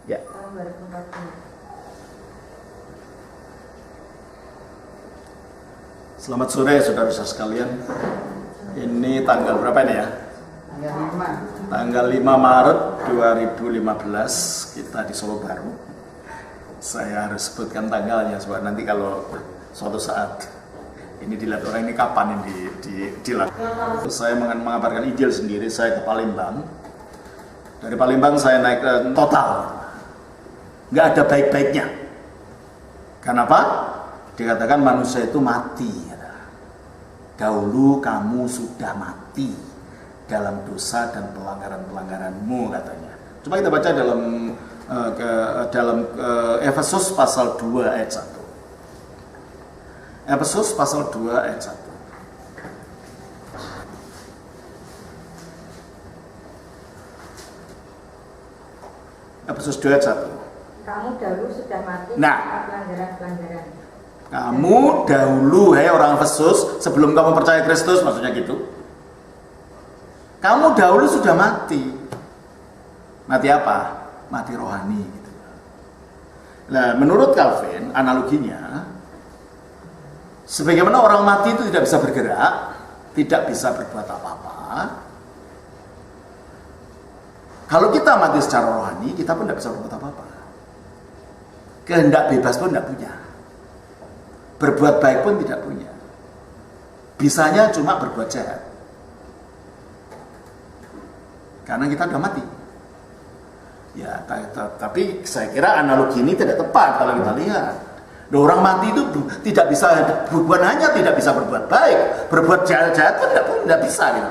Ya. Selamat sore saudara-saudara sekalian. Ini tanggal berapa ini ya? Tanggal 5 Maret 2015 kita di Solo Baru. Saya harus sebutkan tanggalnya sebab nanti kalau suatu saat ini dilihat orang ini kapan ini dilakukan. Saya mengabarkan ideal sendiri, saya ke Palembang. Dari Palembang saya naik ke total. Nggak ada baik-baiknya. Kenapa? Dikatakan manusia itu mati. Dahulu kamu sudah mati dalam dosa dan pelanggaran-pelanggaranmu, katanya. Coba kita baca dalam Efesus pasal 2 ayat 1. Efesus pasal 2 ayat 1. Efesus 2 ayat 1. Kamu dahulu sudah mati Nah, pelanggaran-pelanggaran. Kamu dahulu, hai orang Efesus, sebelum kamu percaya Kristus, maksudnya gitu. Kamu dahulu sudah mati. Mati apa? Mati rohani. Gitu. Nah, menurut Calvin, analoginya, sebagaimana orang mati itu tidak bisa bergerak, tidak bisa berbuat apa-apa. Kalau kita mati secara rohani, kita pun tidak bisa berbuat apa-apa. Kehendak bebas pun tidak punya. Berbuat baik pun tidak punya. Bisanya cuma berbuat jahat. Karena kita sudah mati. Ya, tapi saya kira analogi ini tidak tepat kalau kita lihat. Orang mati itu tidak bisa, bukan hanya tidak bisa berbuat baik, berbuat jahat pun tidak bisa. Gitu.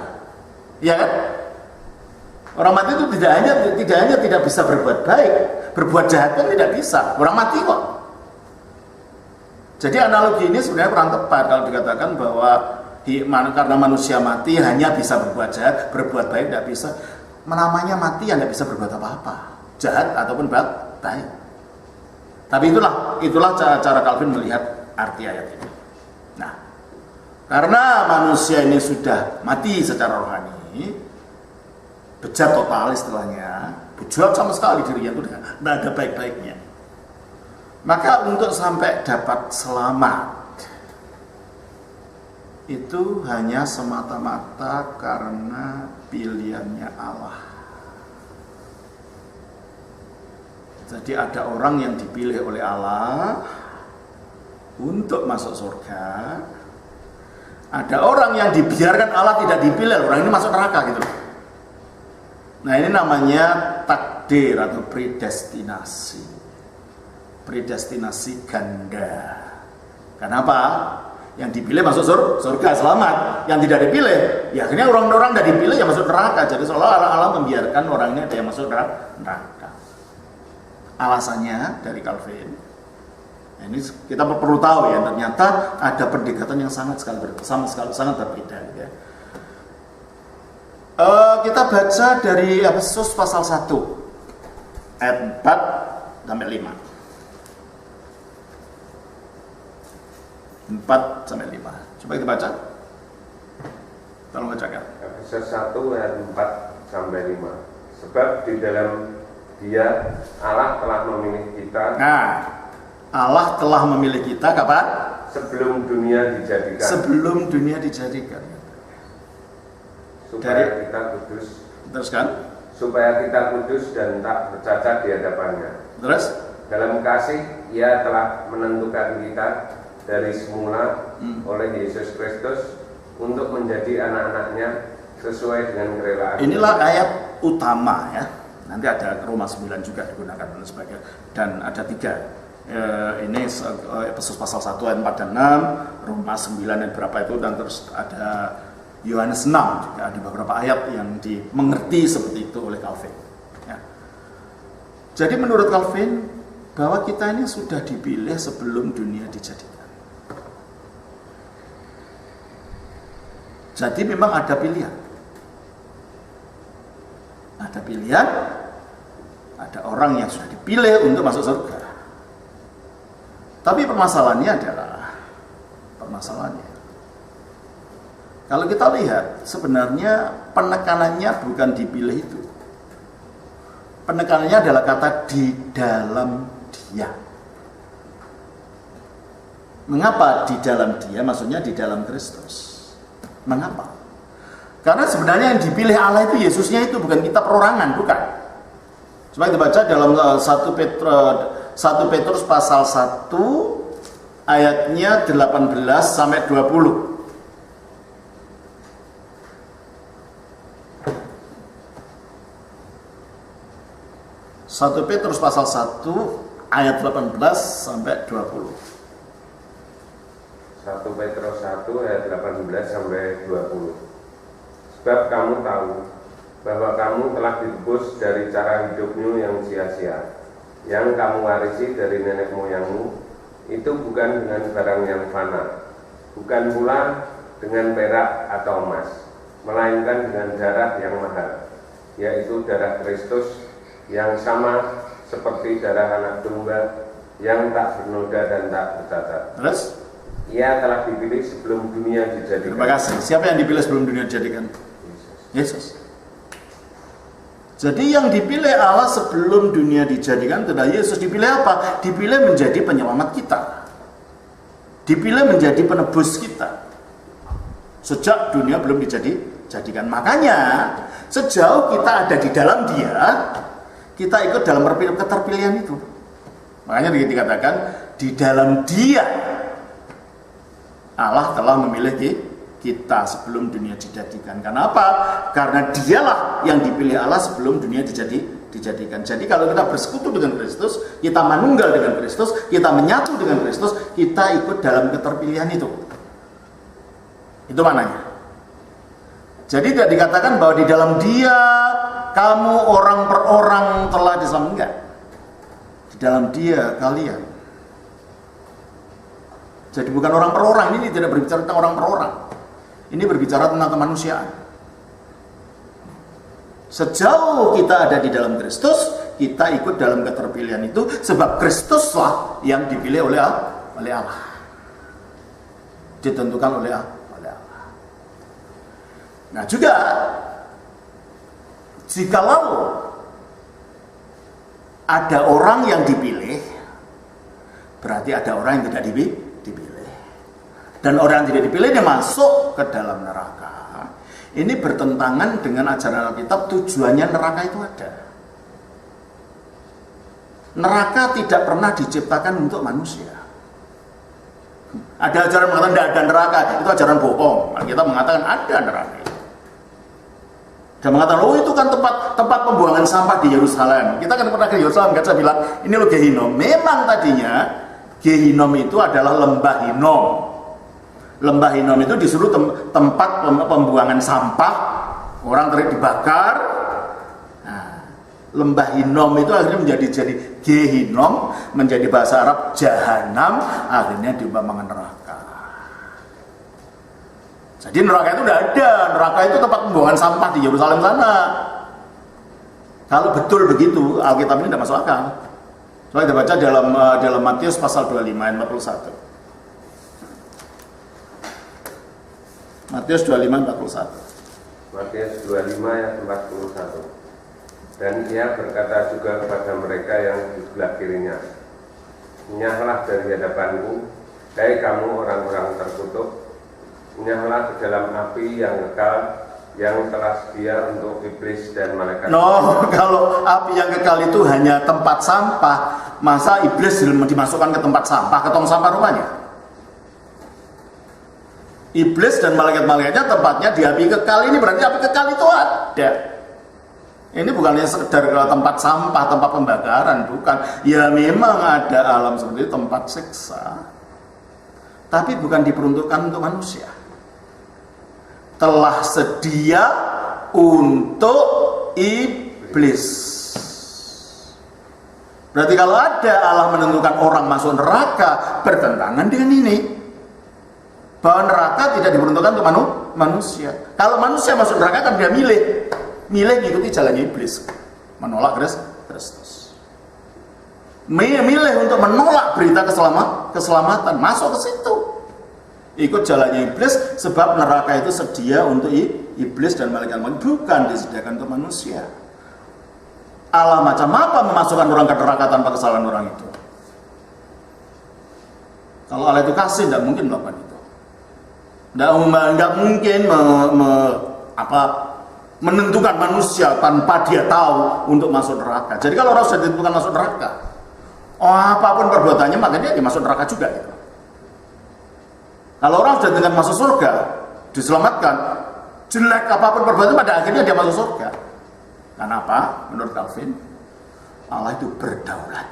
Ya kan? Orang mati itu tidak hanya tidak bisa berbuat baik, berbuat jahat pun tidak bisa. Orang mati kok. Jadi analogi ini sebenarnya kurang tepat kalau dikatakan bahwa karena manusia mati hanya bisa berbuat jahat, berbuat baik tidak bisa. Namanya mati yang tidak bisa berbuat apa-apa, jahat ataupun baik. Tapi itulah cara Calvin melihat arti ayat ini. Nah, karena manusia ini sudah mati secara rohani, bejat total istilahnya, bejat sama sekali dirinya itu tidak ada baik-baiknya. Maka untuk sampai dapat selamat itu hanya semata-mata karena pilihannya Allah. Jadi ada orang yang dipilih oleh Allah untuk masuk surga. Ada orang yang dibiarkan Allah tidak dipilih, orang ini masuk neraka gitu. Nah, ini namanya takdir atau predestinasi. Predestinasi ganda. Kenapa? Yang dipilih masuk surga selamat, yang tidak dipilih, ya akhirnya orang-orang tidak dipilih yang masuk neraka. Jadi seolah Allah membiarkan orang ini ada yang masuk neraka. Alasannya dari Calvin, ini kita perlu tahu ya, ternyata ada pendekatan yang sangat berbeda. Ya. Kita baca dari Efesus pasal 1 ayat 4 sampai 5. 4 sampai 5. Coba kita baca. Tolong bacakan. Efesus 1 ayat 4 sampai 5. Sebab di dalam Dia Allah telah memilih kita. Nah, Allah telah memilih kita kapan? Sebelum dunia dijadikan. Sebelum dunia dijadikan. Supaya kita kudus. Teruskan. Supaya kita kudus dan tak bercacat di hadapannya. Terus? Dalam kasih Ia telah menentukan kita dari semula oleh Yesus Kristus untuk menjadi anak-anaknya sesuai dengan kerelaan. Inilah ayat utama ya. Nanti ada Roma 9 juga digunakan dan sebagainya. Dan ada 3. Ini Efesus pasal 1 ayat 4 dan 6, Roma 9 ayat berapa itu, dan terus ada Yohanes 6 juga ada beberapa ayat yang dimengerti seperti itu oleh Calvin. Ya. Jadi menurut Calvin bahwa kita ini sudah dipilih sebelum dunia dijadikan. Jadi memang ada pilihan. Ada pilihan, ada orang yang sudah dipilih untuk masuk surga. Tapi permasalahannya kalau kita lihat sebenarnya penekanannya bukan dipilih itu. Penekanannya adalah kata di dalam Dia. Mengapa di dalam Dia? Maksudnya di dalam Kristus. Mengapa? Karena sebenarnya yang dipilih Allah itu Yesusnya itu, bukan kita perorangan, bukan. Coba kita baca dalam 1 Petrus pasal 1 ayatnya 18 sampai 20. 1 Petrus pasal 1 ayat 18 sampai 20. 1 Petrus 1 ayat 18 sampai 20. Sebab kamu tahu bahwa kamu telah ditebus dari cara hidupmu yang sia-sia, yang kamu warisi dari nenek moyangmu, itu bukan dengan barang yang fana, bukan pula dengan perak atau emas, melainkan dengan darah yang mahal, yaitu darah Kristus, yang sama seperti darah anak domba, yang tak bernoda dan tak bercacat. Terus? Ia telah dipilih sebelum dunia dijadikan. Terima kasih. Siapa yang dipilih sebelum dunia dijadikan? Yesus. Jadi yang dipilih Allah sebelum dunia dijadikan adalah Yesus. Dipilih apa? Dipilih menjadi penyelamat kita. Dipilih menjadi penebus kita. Sejak dunia belum dijadikan. Makanya sejauh kita ada di dalam Dia, kita ikut dalam keterpilihan itu. Makanya dikatakan di dalam Dia Allah telah memilih kita sebelum dunia dijadikan. Kenapa? Karena Dialah yang dipilih Allah sebelum dunia dijadikan. Jadi kalau kita bersekutu dengan Kristus, kita manunggal dengan Kristus, kita menyatu dengan Kristus, kita ikut dalam keterpilihan itu. Itu maknanya. Jadi tidak dikatakan bahwa di dalam Dia kamu orang per orang telah diselamatkan. Enggak. Di dalam Dia kalian. Jadi bukan orang per orang, ini tidak berbicara tentang orang per orang. Ini berbicara tentang kemanusiaan. Sejauh kita ada di dalam Kristus, kita ikut dalam keterpilihan itu, sebab Kristuslah yang dipilih oleh Allah. Ditentukan oleh Allah. Nah juga, jikalau ada orang yang dipilih, berarti ada orang yang tidak dipilih. Dan orang yang tidak dipilih dia masuk ke dalam neraka. Ini bertentangan dengan ajaran Alkitab. Tujuannya neraka itu ada. Neraka tidak pernah diciptakan untuk manusia. Ada ajaran mengatakan tidak ada neraka, itu ajaran bohong. Kita mengatakan ada neraka. Dan mengatakan, oh itu kan tempat pembuangan sampah di Yerusalem. Kita kan pernah ke Yerusalem, kan saya bilang, ini loh Gehinom. Memang tadinya Gehinom itu adalah lembah Hinom. Lembah Hinom itu disuruh tempat pembuangan sampah, orang dibakar. Nah, lembah Hinom itu akhirnya menjadi Gehinom, menjadi bahasa Arab Jahanam, akhirnya diumpamakan neraka. Jadi neraka itu tidak ada, neraka itu tempat pembuangan sampah di Yerusalem sana. Kalau betul begitu, Alkitab ini tidak masuk akal. Coba kita baca dalam Matius pasal 25 ayat 41. Matius 25 41. Matius 25 ayat 41. Dan ia berkata juga kepada mereka yang di sebelah kirinya, "Nyahlah dari hadapanku, hai kamu orang-orang terkutuk, nyahlah ke dalam api yang kekal, yang telah sedia untuk iblis dan malaikat." No, kalau api yang kekal itu hanya tempat sampah, masa iblis dimasukkan ke tempat sampah, ke tong sampah rumahnya? Iblis dan malaikat-malaikatnya tempatnya di api kekal ini, berarti api kekal itu ada. Ini bukan hanya sekedar tempat sampah, tempat pembakaran, bukan. Ya memang ada alam seperti itu, tempat siksa, tapi bukan diperuntukkan untuk manusia. Telah sedia untuk iblis. Berarti kalau ada Allah menentukan orang masuk neraka, bertentangan dengan ini. Bahwa neraka tidak diperuntukkan untuk manusia. Kalau manusia masuk neraka kan dia milih mengikuti jalannya iblis, menolak Kristus. Milih untuk menolak berita keselamatan, masuk ke situ. Ikut jalannya iblis, sebab neraka itu sedia untuk iblis dan malaikat, bukan disediakan untuk manusia. Allah macam apa memasukkan orang ke neraka tanpa kesalahan orang itu? Kalau Allah itu kasih, tidak mungkin melakukan itu. Tidak mungkin menentukan manusia tanpa dia tahu untuk masuk neraka. Jadi kalau orang sudah ditentukan masuk neraka, apapun perbuatannya, maka dia masuk neraka juga. Gitu. Kalau orang sudah dengan masuk surga, diselamatkan, jelek apapun perbuatannya, pada akhirnya dia masuk surga. Karena apa? Menurut Calvin, Allah itu berdaulat.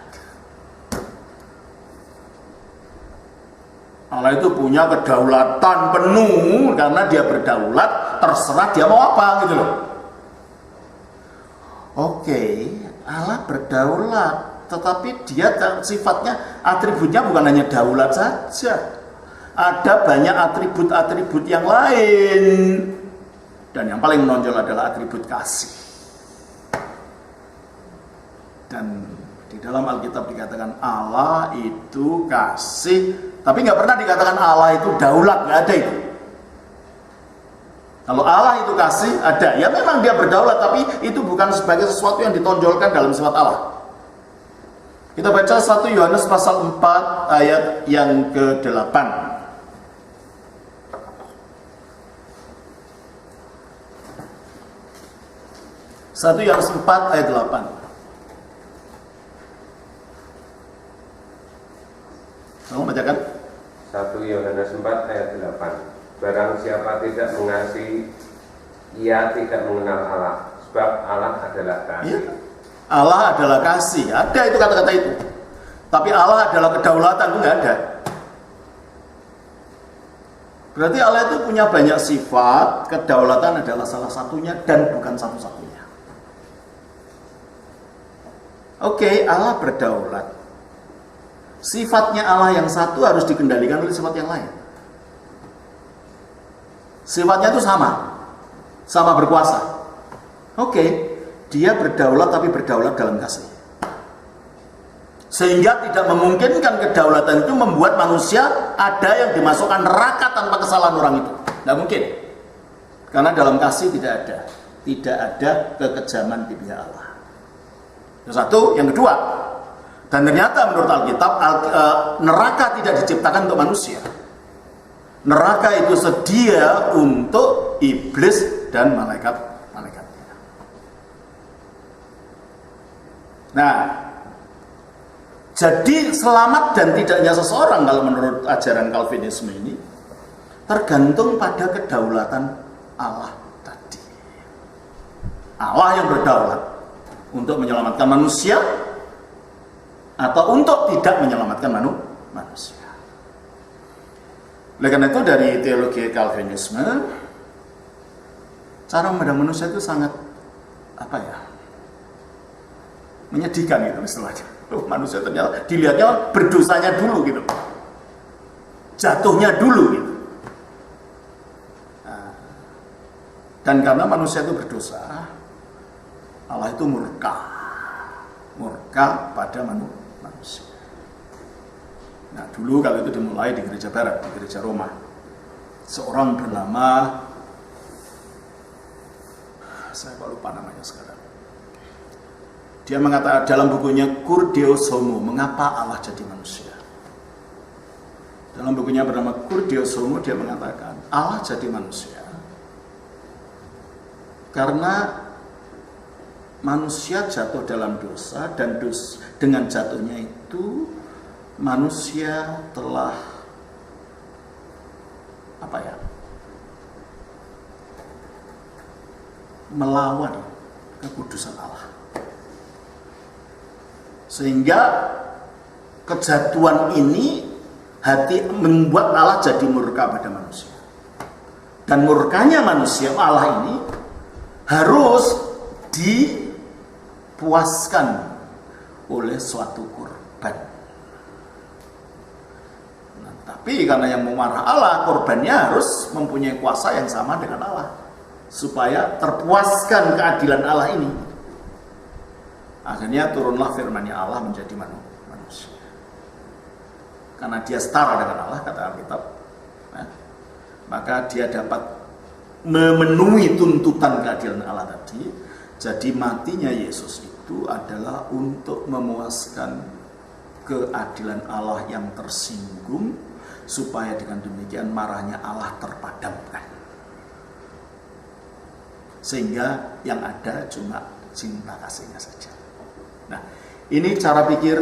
Allah itu punya kedaulatan penuh karena dia berdaulat, terserah dia mau apa gitu loh. Oke, Allah berdaulat, tetapi dia sifatnya, atributnya bukan hanya daulat saja. Ada banyak atribut-atribut yang lain. Dan yang paling menonjol adalah atribut kasih. Dan di dalam Alkitab dikatakan Allah itu kasih, tapi nggak pernah dikatakan Allah itu daulat, nggak ada itu. Kalau Allah itu kasih, ada. Ya memang dia berdaulat, tapi itu bukan sebagai sesuatu yang ditonjolkan dalam sifat Allah. Kita baca 1 Yohanes pasal 4 ayat yang ke-8. 1 Yohanes 4 ayat 8. Kamu bacakan? 1 Yohanes 4 ayat 8. Barang siapa tidak mengasihi, ia tidak mengenal Allah, sebab Allah adalah kasih. Ya. Allah adalah kasih. Ada itu kata-kata itu. Tapi Allah adalah kedaulatan, itu nggak ada. Berarti Allah itu punya banyak sifat, kedaulatan adalah salah satunya dan bukan satu-satunya. Oke, Allah berdaulat. Sifatnya Allah yang satu harus dikendalikan oleh sifat yang lain. Sifatnya itu sama berkuasa. Oke, dia berdaulat tapi berdaulat dalam kasih. Sehingga tidak memungkinkan kedaulatan itu membuat manusia ada yang dimasukkan neraka tanpa kesalahan orang itu. Tidak mungkin. Karena dalam kasih tidak ada kekejaman di pihak Allah. Yang satu, yang kedua. Dan ternyata menurut Alkitab, neraka tidak diciptakan untuk manusia. Neraka itu sedia untuk iblis dan malaikat-malaikatnya. Nah, jadi selamat dan tidaknya seseorang kalau menurut ajaran Calvinisme ini tergantung pada kedaulatan Allah tadi. Allah yang berdaulat untuk menyelamatkan manusia atau untuk tidak menyelamatkan manusia. Oleh karena itu dari teologi Calvinisme, cara memandang manusia itu sangat menyedihkan gitu istilahnya. Manusia ternyata dilihatnya berdosanya dulu gitu, jatuhnya dulu gitu. Dan karena manusia itu berdosa, Allah itu murka pada manusia. Nah, dulu kalau itu dimulai di gereja barat, di gereja Roma. Seorang bernama, saya lupa namanya sekarang. Dia mengatakan dalam bukunya Cur Deus Homo, mengapa Allah jadi manusia. Dalam bukunya bernama Cur Deus Homo, dia mengatakan Allah jadi manusia karena manusia jatuh dalam dosa, dan dengan jatuhnya itu manusia telah melawan kekudusan Allah, sehingga kejatuhan ini membuat Allah jadi murka pada manusia, dan murkanya manusia Allah ini harus dipuaskan oleh suatu korban. Nah, tapi karena yang memarah Allah, korbannya harus mempunyai kuasa yang sama dengan Allah, supaya terpuaskan keadilan Allah ini. Akhirnya turunlah firman-Nya Allah menjadi manusia. Karena dia setara dengan Allah, kata Alkitab, maka dia dapat memenuhi tuntutan keadilan Allah tadi. Jadi matinya Yesus itu itu adalah untuk memuaskan keadilan Allah yang tersinggung, supaya dengan demikian marahnya Allah terpadamkan. Sehingga yang ada cuma cinta kasihnya saja. Nah, ini cara pikir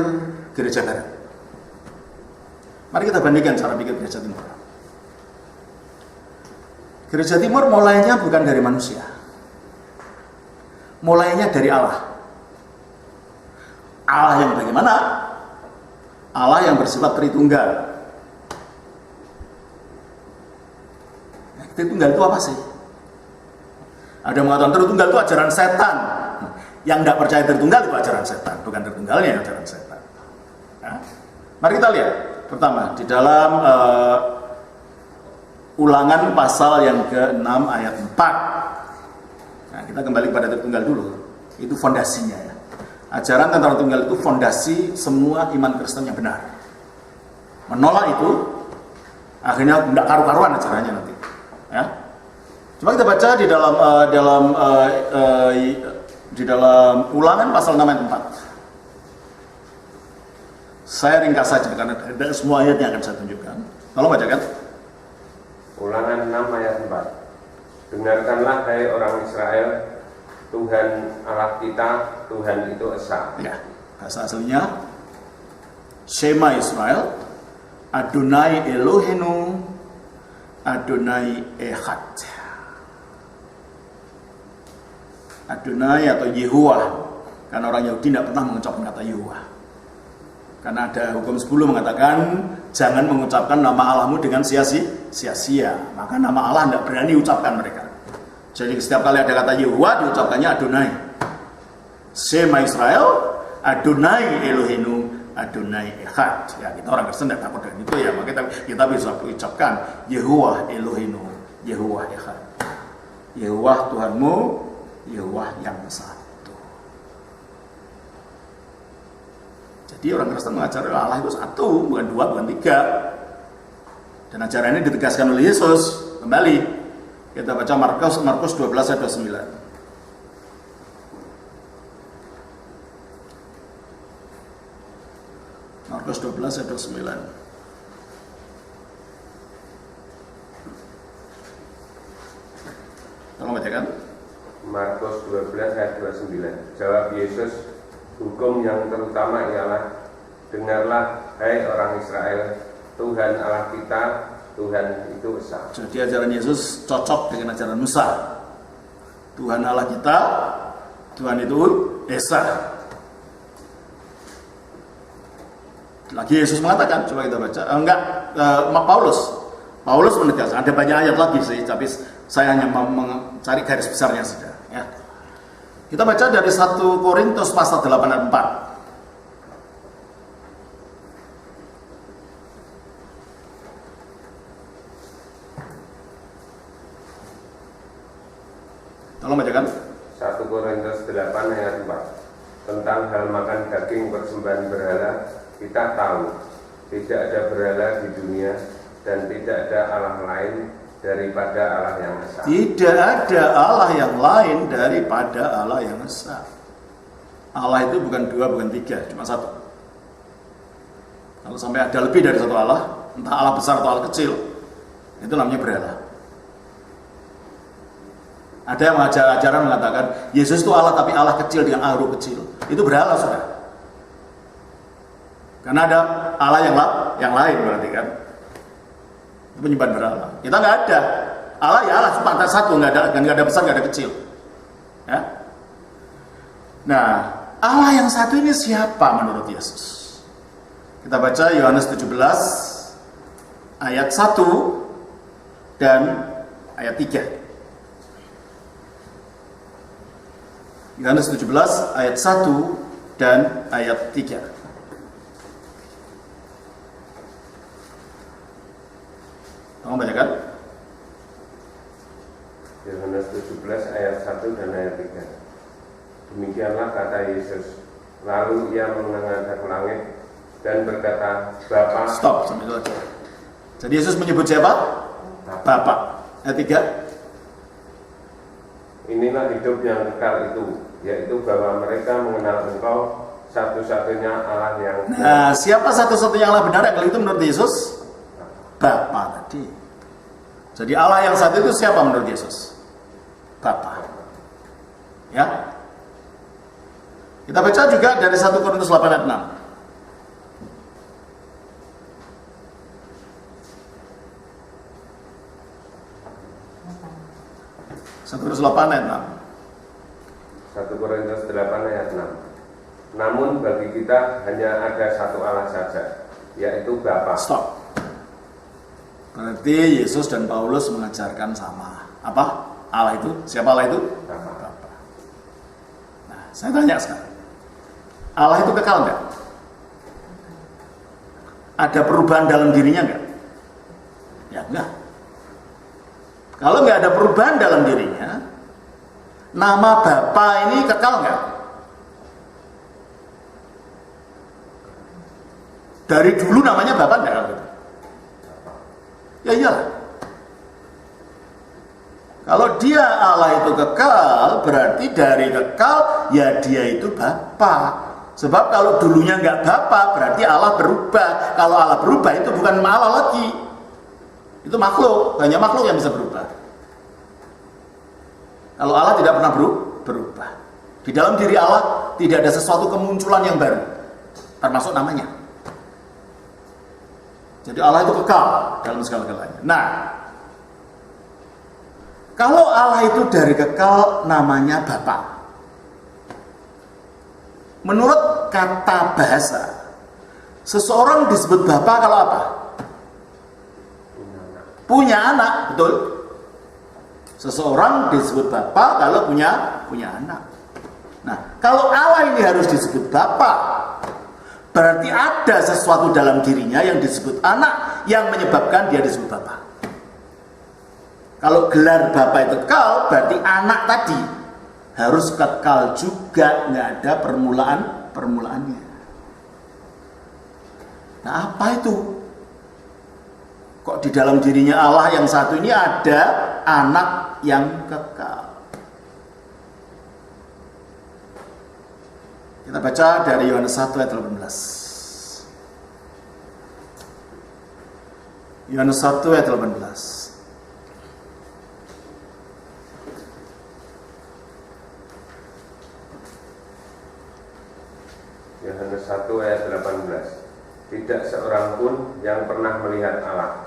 gereja barat. Mari kita bandingkan cara pikir gereja timur. Gereja timur mulainya bukan dari manusia. Mulainya dari Allah. Allah yang bagaimana? Allah yang bersifat Tritunggal. Nah, Tritunggal itu apa sih? Ada yang mengatakan Tritunggal itu ajaran setan. Yang tidak percaya Tritunggal itu ajaran setan, bukan Tritunggalnya yang ajaran setan. Nah, mari kita lihat. Pertama, di dalam Ulangan pasal yang ke-6 ayat 4. Nah, kita kembali pada Tritunggal dulu. Itu fondasinya ya. Ajaran tentang Tritunggal itu fondasi semua iman Kristen yang benar. Menolak itu akhirnya tidak karu-karuan ajarannya nanti. Ya. Coba kita baca di dalam Ulangan pasal 6 ayat 4. Saya ringkas saja karena tidak semua ayatnya akan saya tunjukkan. Tolong bacakan. Ulangan 6 ayat 4. Dengarkanlah hai orang Israel, Tuhan Allah kita, Tuhan itu Esa. Ya, bahasa aslinya Shema Israel, Adonai Elohenu, Adonai Echad. Adonai atau Yehuwah, karena orang Yahudi tidak pernah mengucapkan kata Yehuwah. Karena ada hukum 10 mengatakan jangan mengucapkan nama Allahmu dengan sia-sia. Maka nama Allah tidak berani ucapkan mereka. Jadi setiap kali ada kata Yehuwah diucapkannya Adonai. Shema Israel, Adonai Elohenu, Adonai Echad. Ya, kita orang Kristen tidak takut dengan itu ya. Maka kita bisa ucapkan Yehuwah Elohenu, Yehuwah Echad. Yehuwah Tuhanmu, Yehuwah yang satu. Jadi orang Kristen mengajarkan Allah itu satu, bukan dua, bukan tiga. Dan ajaran ini ditegaskan oleh Yesus. Kembali, kita baca Markus 12 ayat 29. Markus 12 ayat 29. Tolong bacakan. Markus 12 ayat 29. Jawab Yesus, hukum yang terutama ialah, dengarlah hai orang Israel, Tuhan Allah kita, Tuhan itu Esa. Jadi ajaran Yesus cocok dengan ajaran Musa. Tuhan Allah kita, Tuhan itu Esa. Lagi Yesus mengatakan, coba kita baca. Paulus menegaskan, ada banyak ayat lagi sih, tapi saya hanya mencari garis besarnya saja. Ya. Kita baca dari 1 Korintus pasal 8 ayat 4. Tolong bacakan. 1 Korintus 8 ayat 4. Tentang hal makan daging persembahan berhala, kita tahu tidak ada berhala di dunia dan tidak ada Allah lain daripada Allah yang Esa. Tidak ada Allah yang lain daripada Allah yang Esa. Allah itu bukan dua, bukan tiga, cuma satu. Kalau sampai ada lebih dari satu Allah, entah Allah besar atau Allah kecil, itu namanya berhala. Ada yang ajaran mengatakan Yesus itu Allah tapi Allah kecil dengan A huruf kecil. Itu berhala, saudara. Karena ada Allah yang lain berarti kan. Itu penyembah berhala. Kita nggak ada. Allah ya Allah, cuma satu, nggak ada besar, nggak ada kecil. Ya. Nah, Allah yang satu ini siapa menurut Yesus? Kita baca Yohanes 17 ayat 1 dan ayat 3. Yohanes 17 ayat 1 dan ayat 3. Tolong bacakan. Yohanes 17 ayat 1 dan ayat 3. Demikianlah kata Yesus. Lalu ia menghadap ke langit dan berkata, Bapa. Stop sampai itu aja. Jadi Yesus menyebut siapa? Bapa. Ayat 3. inilah hidup yang kekal itu, yaitu bahwa mereka mengenal Engkau satu-satunya Allah yang benar. Nah, siapa satu-satunya Allah benar? Kalau itu menurut Yesus, Bapa tadi. Jadi Allah yang satu itu siapa menurut Yesus? Bapa. Ya. Kita baca juga dari 1 Korintus 8 ayat 6. 1 Korintus 8 ayat 6. 1 Korintus 8 ayat 6. Namun bagi kita hanya ada satu Allah saja, yaitu Bapa. Stop. Berarti Yesus dan Paulus mengajarkan sama. Apa? Allah itu? Siapa Allah itu? Bapa. Nah, saya tanya sekarang. Allah itu kekal enggak? Ada perubahan dalam dirinya enggak? Ya enggak. Kalau nggak ada perubahan dalam dirinya, nama Bapa ini kekal nggak? Dari dulu namanya Bapa nggak? Ya iyalah. Kalau dia Allah itu kekal, berarti dari kekal ya dia itu Bapa. Sebab kalau dulunya nggak Bapa, berarti Allah berubah. Kalau Allah berubah itu bukan Allah lagi. Itu makhluk, hanya makhluk yang bisa berubah. Kalau Allah tidak pernah berubah. Di dalam diri Allah tidak ada sesuatu kemunculan yang baru, termasuk namanya. Jadi Allah itu kekal dalam segala-galanya. Nah, kalau Allah itu dari kekal namanya Bapa. Menurut kata bahasa, seseorang disebut Bapa kalau apa? Punya anak, betul? Seseorang disebut Bapa kalau punya anak. Nah, kalau Allah ini harus disebut Bapa, berarti ada sesuatu dalam dirinya yang disebut anak yang menyebabkan dia disebut Bapa. Kalau gelar Bapa itu kekal, berarti anak tadi harus kekal juga, nggak ada permulaannya. Nah, apa itu? Kok di dalam dirinya Allah yang satu ini ada anak yang kekal? Kita baca dari Yohanes 1 ayat 18. Yohanes 1 ayat 18. Yohanes 1 ayat 18. Tidak seorang pun yang pernah melihat Allah,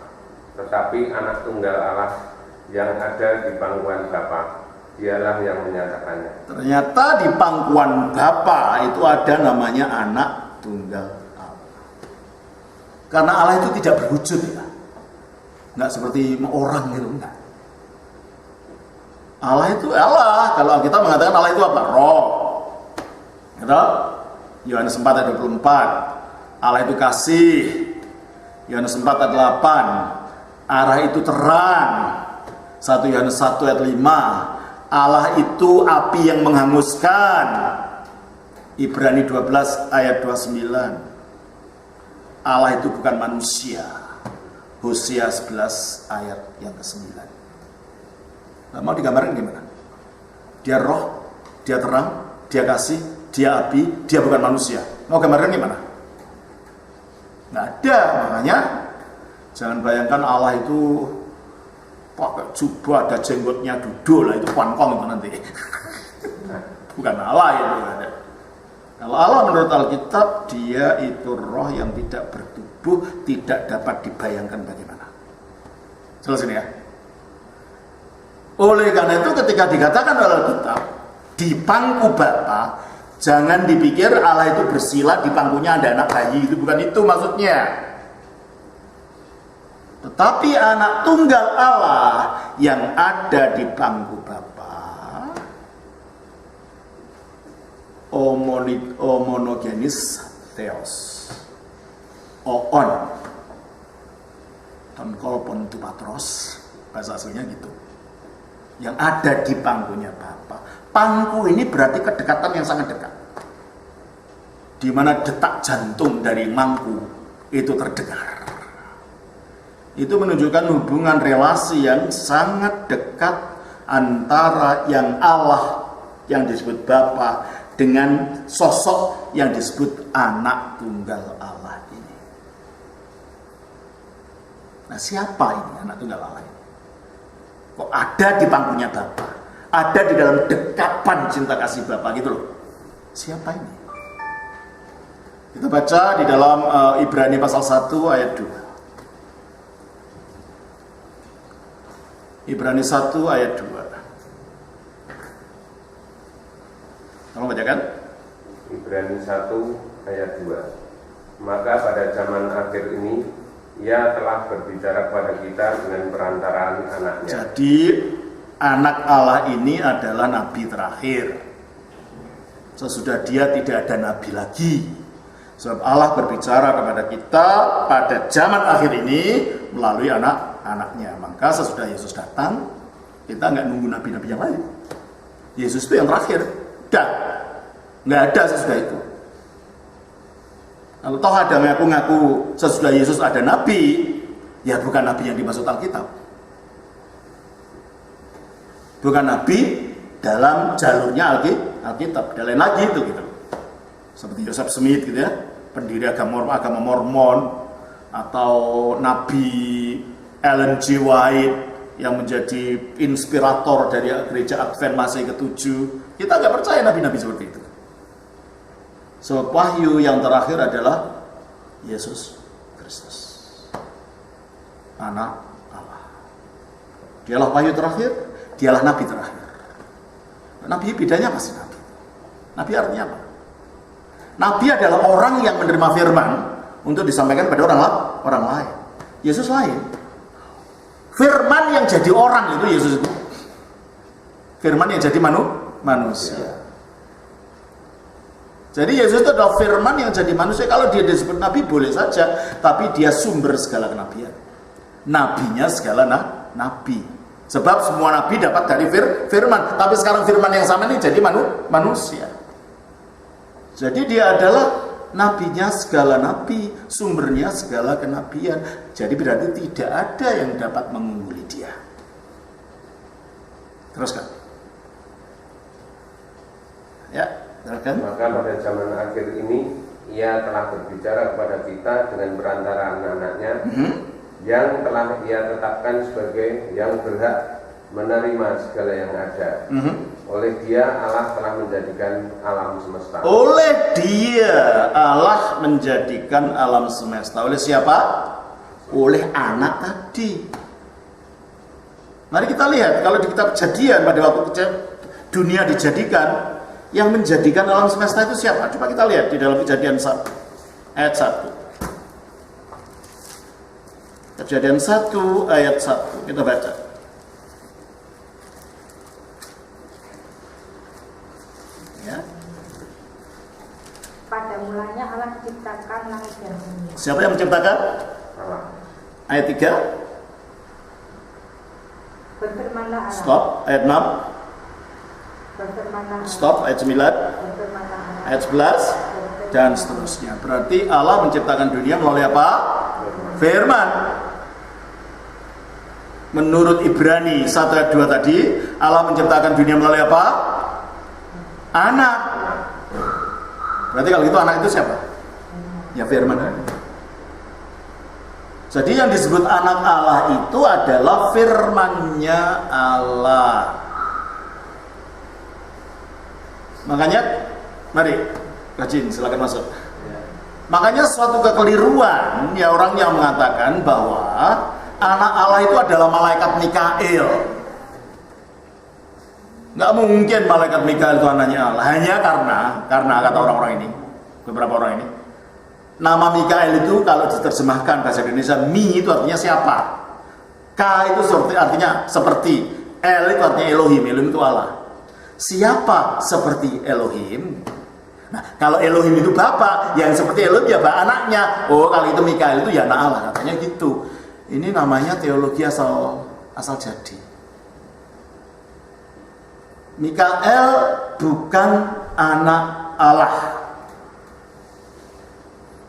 tetapi anak tunggal Allah yang ada di pangkuan Bapa, dialah yang menyatakannya. Ternyata di pangkuan Bapa itu ada namanya anak tunggal Allah. Karena Allah itu tidak berwujud ya. Nggak seperti orang gitu, enggak. Allah itu Allah. Kalau kita mengatakan Allah itu apa? Roh. Gitu? Yohanes 4 ayat 24. Allah itu kasih. Yohanes 4 ayat 8. Arah itu terang. 1 Yohanes 1 ayat 5. Allah itu api yang menghanguskan. Ibrani 12 ayat 29. Allah itu bukan manusia. Hosea 11 ayat yang ke-9. Nah, mau digambarkan gimana? Dia roh, dia terang, dia kasih, dia api, dia bukan manusia. Mau gambarkan gimana? Nggak ada. Makanya jangan bayangkan Allah itu pakai jubah, ada jenggotnya duduk lah, itu kuangkong itu nanti. Bukan Allah itu. Kalau Allah menurut Alkitab, dia itu roh yang tidak bertubuh, tidak dapat dibayangkan bagaimana. Jelas ini ya. Oleh karena itu ketika dikatakan oleh Alkitab di pangku Bapa, jangan dipikir Allah itu bersila di pangkunya ada anak bayi, itu bukan itu maksudnya. Tetapi anak tunggal Allah yang ada di pangku Bapa, homogenis theos, oon, tonkolpon tu patros, bahasa aslinya gitu. Yang ada di pangkunya Bapa. Pangku ini berarti kedekatan yang sangat dekat, di mana detak jantung dari mangku itu terdengar. Itu menunjukkan hubungan relasi yang sangat dekat antara yang Allah yang disebut Bapa dengan sosok yang disebut anak tunggal Allah ini. Nah, siapa ini anak tunggal Allah ini? Kok ada di pangkunya Bapa, ada di dalam dekapan cinta kasih Bapa gitu loh. Siapa ini? Kita baca di dalam Ibrani pasal 1 ayat 2. Ibrani 1 ayat 2. Kamu bacakan? Ibrani 1 ayat 2. Maka pada zaman akhir ini Ia telah berbicara kepada kita dengan perantaraan anaknya. Jadi anak Allah ini adalah nabi terakhir. Sesudah dia tidak ada nabi lagi. Sebab Allah berbicara kepada kita pada zaman akhir ini melalui anak-anaknya. Maka sesudah Yesus datang, kita nggak nunggu nabi-nabi yang lain. Yesus itu yang terakhir. Dah, nggak ada sesudah itu. Kalau toh ada ngaku-ngaku sesudah Yesus ada nabi, ya bukan nabi yang dimaksud Alkitab. Bukan nabi dalam jalurnya Alkitab. Dan lain lagi itu gitu. Seperti Joseph Smith gitu ya, pendiri agama Mormon, atau Nabi Ellen G. White yang menjadi inspirator dari gereja Advent Masehi ke-7. Kita nggak percaya nabi-nabi seperti itu. Sebab wahyu yang terakhir adalah Yesus Kristus, anak Allah. Dialah wahyu terakhir, dialah nabi terakhir. Nabi bedanya apa sih nabi? Nabi artinya apa? Nabi adalah orang yang menerima firman untuk disampaikan pada orang lain. Yesus lain. Firman yang jadi orang itu Yesus itu. Firman yang jadi manusia. Jadi Yesus itu adalah firman yang jadi manusia. Kalau dia disebut nabi boleh saja, tapi dia sumber segala kenabian. Nabinya segala nabi. Sebab semua nabi dapat dari firman. Tapi sekarang firman yang sama ini jadi manusia. Jadi dia adalah nabinya segala nabi, sumbernya segala kenabian. Jadi berarti tidak ada yang dapat mengungguli dia. Teruskan. Ya, teruskan. Maka pada zaman akhir ini Ia telah berbicara kepada kita dengan perantaraan anaknya, yang telah Ia tetapkan sebagai yang berhak menerima segala yang ada. Oleh Dia Allah telah menjadikan alam semesta. Oleh Dia Allah menjadikan alam semesta. Oleh siapa? Oleh anak tadi. Mari kita lihat kalau di kitab Kejadian pada waktu dunia dijadikan, yang menjadikan alam semesta itu siapa? Coba kita lihat di dalam Kejadian 1 ayat 1. Kejadian 1 ayat 1 kita baca. Ya. Pada mulanya Allah menciptakan langit dan bumi. Siapa yang menciptakan? Allah. Ayat 3. Berfirmanlah Allah. Stop. Ayat 6. Berfirmanlah Allah. Stop. Ayat 9. Berfirmanlah Allah. Ayat 11 dan seterusnya. Berarti Allah menciptakan dunia melalui apa? Firman. Menurut Ibrani 1 ayat 2 tadi, Allah menciptakan dunia melalui apa? Anak. Berarti kalau gitu anak itu siapa? Ya firman. Jadi yang disebut anak Allah itu adalah firman-Nya Allah. Makanya, mari, Rajin, silakan masuk. Makanya suatu kekeliruan ya orang yang mengatakan bahwa anak Allah itu adalah malaikat Mikael. Nggak mungkin malaikat Mikael itu anaknya Allah. Hanya karena kata orang-orang ini, beberapa orang ini, nama Mikael itu kalau diterjemahkan bahasa Indonesia, Mi itu artinya siapa, K itu artinya seperti, L itu artinya Elohim, Elohim itu Allah. Siapa seperti Elohim? Nah, kalau Elohim itu Bapa, yang seperti Elohim ya anaknya. Oh, kalau itu Mikael itu ya anak Allah, katanya gitu. Ini namanya teologi asal jadi. Mikael bukan anak Allah.